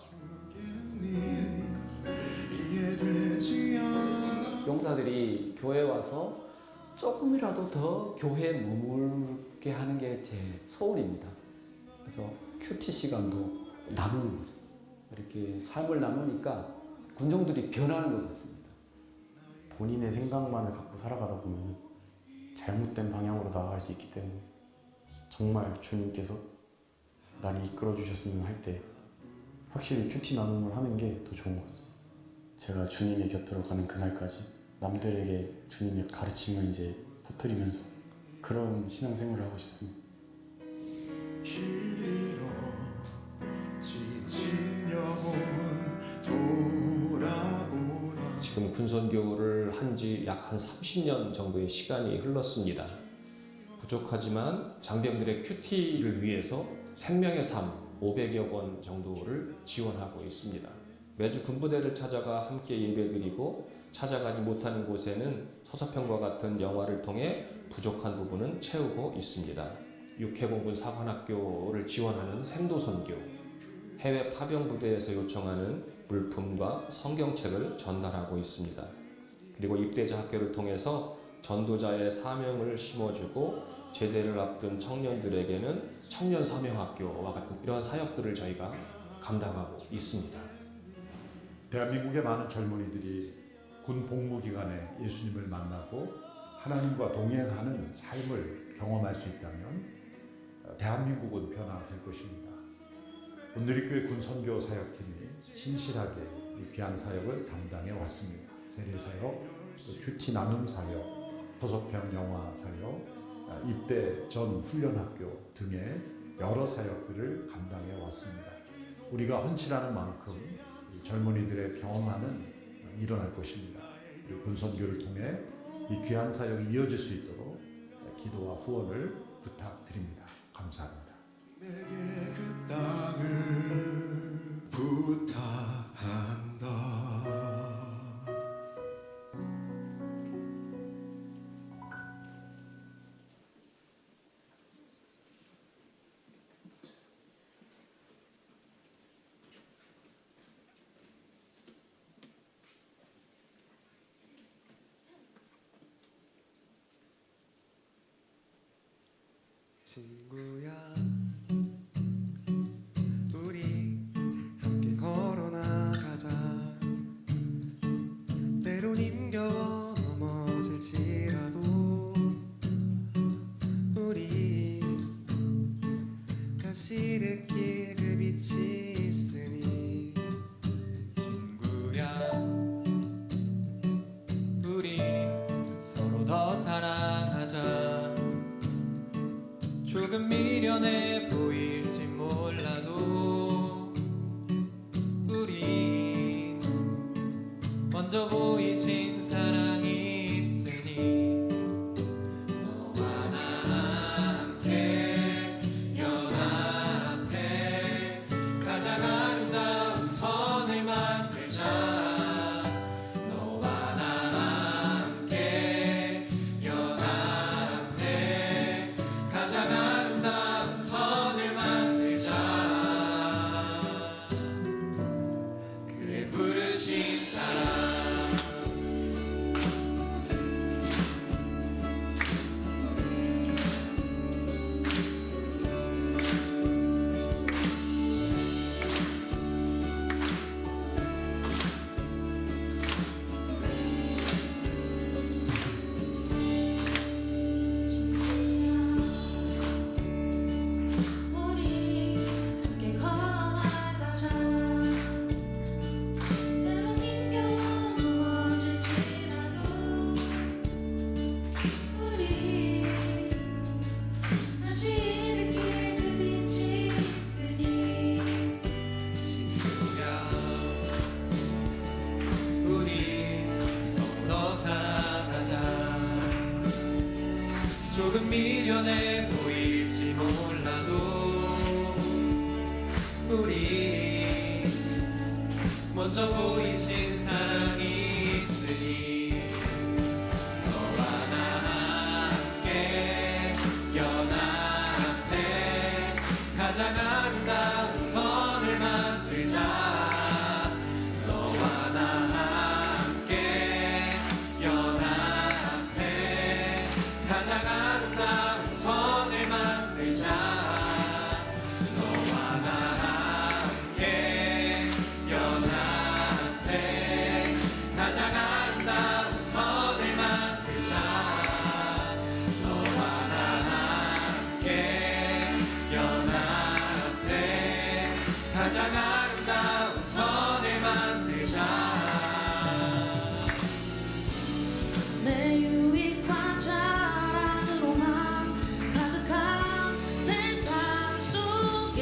Speaker 7: 용사들이 교회 와서 조금이라도 더 교회에 머물게 하는 게 제 소원입니다. 그래서 큐티 시간도 나누는 거죠. 이렇게 삶을 나누니까 군종들이 변하는 것 같습니다.
Speaker 8: 본인의 생각만을 갖고 살아가다 보면 잘못된 방향으로 나아갈 수 있기 때문에 정말 주님께서 나를 이끌어 주셨으면 할 때 확실히 큐티 나눔을 하는 게 더 좋은 것 같습니다. 제가 주님의 곁으로 가는 그날까지 남들에게 주님의 가르침을 이제 퍼뜨리면서 그런 신앙생활을 하고 싶습니다.
Speaker 9: 지금 군선교를 한 지 약 한 30년 정도의 시간이 흘렀습니다. 부족하지만 장병들의 큐티를 위해서 생명의 삶 500여 원 정도를 지원하고 있습니다. 매주 군부대를 찾아가 함께 예배드리고 찾아가지 못하는 곳에는 서사평과 같은 영화를 통해 부족한 부분은 채우고 있습니다. 육해공군 사관학교를 지원하는 생도선교, 해외 파병부대에서 요청하는 물품과 성경책을 전달하고 있습니다. 그리고 입대자 학교를 통해서 전도자의 사명을 심어주고 제대를 앞둔 청년들에게는 청년 사명학교와 같은 이러한 사역들을 저희가 감당하고 있습니다.
Speaker 10: 대한민국의 많은 젊은이들이 군 복무 기간에 예수님을 만나고 하나님과 동행하는 삶을 경험할 수 있다면 대한민국은 변화될 것입니다. 온누리교회 군선교 사역팀이 신실하게 이 귀한 사역을 담당해 왔습니다. 세례 사역, 큐티 나눔 사역, 서소평 영화 사역, 입대 전 훈련학교 등의 여러 사역들을 감당해 왔습니다. 우리가 헌칠하는 만큼 젊은이들의 경험하는 일어날 것입니다. 군선교를 통해 이 귀한 사역이 이어질 수 있도록 기도와 후원을 부탁드립니다. 감사합니다. 내게 그 땅을 부탁한다.
Speaker 2: 친구야
Speaker 11: 먼저 보이신 사랑이 있으니 너와 나 함께 연합해 가장 아름다운 선을 만들자. 너와 나 함께 연합해 가장 아름다운 선을 만들자. 그의 부르심 따라
Speaker 12: 우리 함께 걸어나가자. 때론 힘겨워 넘어질지라도 우리 다시 일으킬 그 빛이 있으니.
Speaker 11: 친구야 우리 서로 사랑하자. 조금 미련해 보일지 몰라도 우리 먼저 보이신 사랑이 있으니 너와 나 함께 연합해 가장 아름다운 선을 만들자. 너와 나 함께 연합해 가장 아름다운 선을 만들자. 너와 나 함께 연합해 가장 아름다운 선을 만들자. 너와 나 함께 연합해 가장 아름다운 선을 만들자.
Speaker 12: 내 유익과 자랑으로만 가득한 세상 속에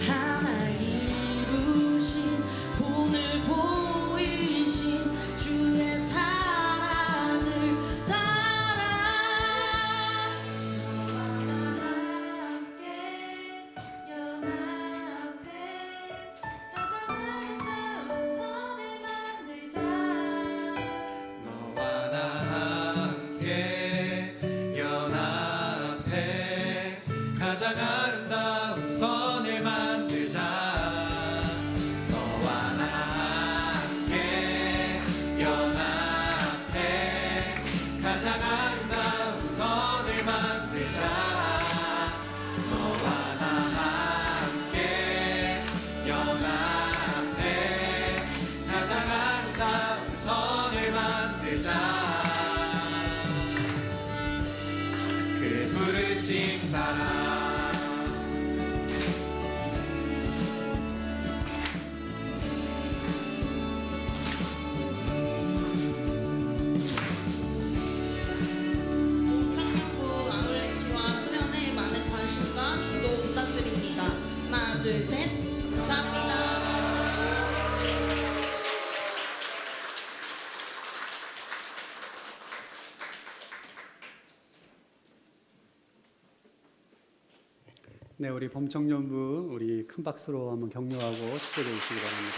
Speaker 12: 하나 이루신 본을 보이신 주의 사랑을 따라 너와 나 함께 연합해 가장 아름다운 선을 만들자.
Speaker 11: 너와 나 함께 연합해 가장 아름다운 선을 만들자. 너와 나 함께 연합해 가장 아름다운 선을 만들자. 너와 나 함께 연합해 가장 아름다운 선을 만들자. 그의 부르심 따라
Speaker 12: 청년부 아울렛이와 수련에 많은 관심과 기도 부탁드립니다. 하나, 둘, 셋. 감사합니다.
Speaker 5: 네, 우리 범청년부 우리 큰 박수로 한번 격려하고 축복해 주시기 바랍니다.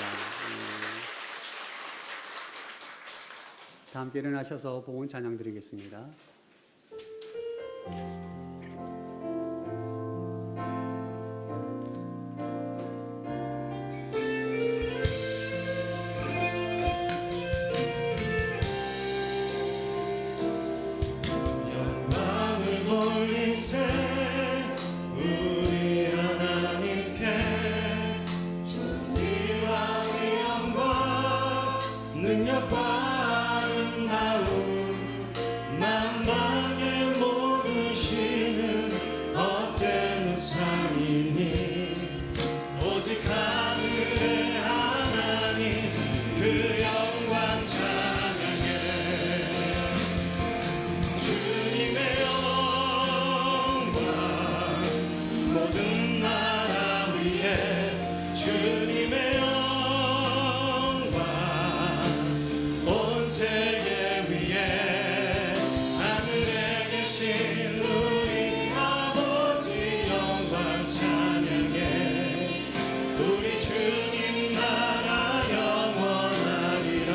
Speaker 5: 다 함께 일어나셔서 봉헌 찬양 드리겠습니다.
Speaker 1: 영광을 돌리세 우리 하나님께 존귀와 위엄과 능력과 아름다움 만방에 모르시는 헛된 우상이니 오직 하늘의 하나님 그 영광 찬양해 주님의 영광 세계 위에 하늘에 계신 우리 아버지 영광 찬양해. 우리 주님 나라 영원하리라.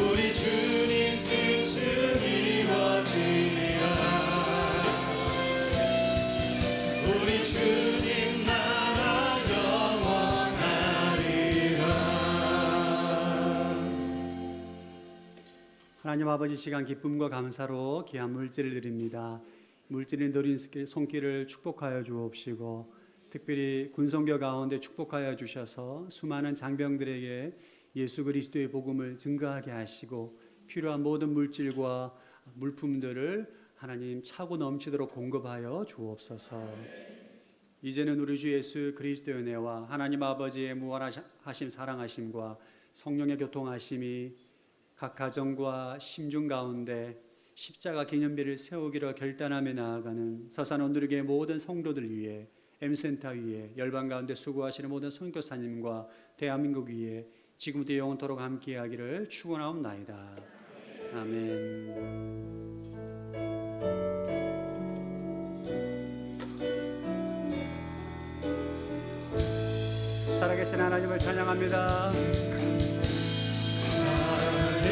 Speaker 1: 우리 주님 뜻은 이루어지리라. 우리 주님 나라 영원하리라.
Speaker 5: 하나님 아버지, 시간 기쁨과 감사로 귀한 물질을 드립니다. 물질이 누린 손길을 축복하여 주옵시고, 특별히 군성교 가운데 축복하여 주셔서 수많은 장병들에게 예수 그리스도의 복음을 증거하게 하시고, 필요한 모든 물질과 물품들을 하나님 차고 넘치도록 공급하여 주옵소서. 이제는 우리 주 예수 그리스도의 은혜와 하나님 아버지의 무한하심 사랑하심과 성령의 교통하심이 각 가정과 심중 가운데 십자가 기념비를 세우기로 결단하며 나아가는 서산 온누리교회 모든 성도들 위해, M센터 위에, 열방 가운데 수고하시는 모든 선교사님과 대한민국 위에 지금부터 영원토록 함께하기를 축원하옵나이다. 아멘. 살아계신 하나님을 찬양합니다.
Speaker 1: 살아계신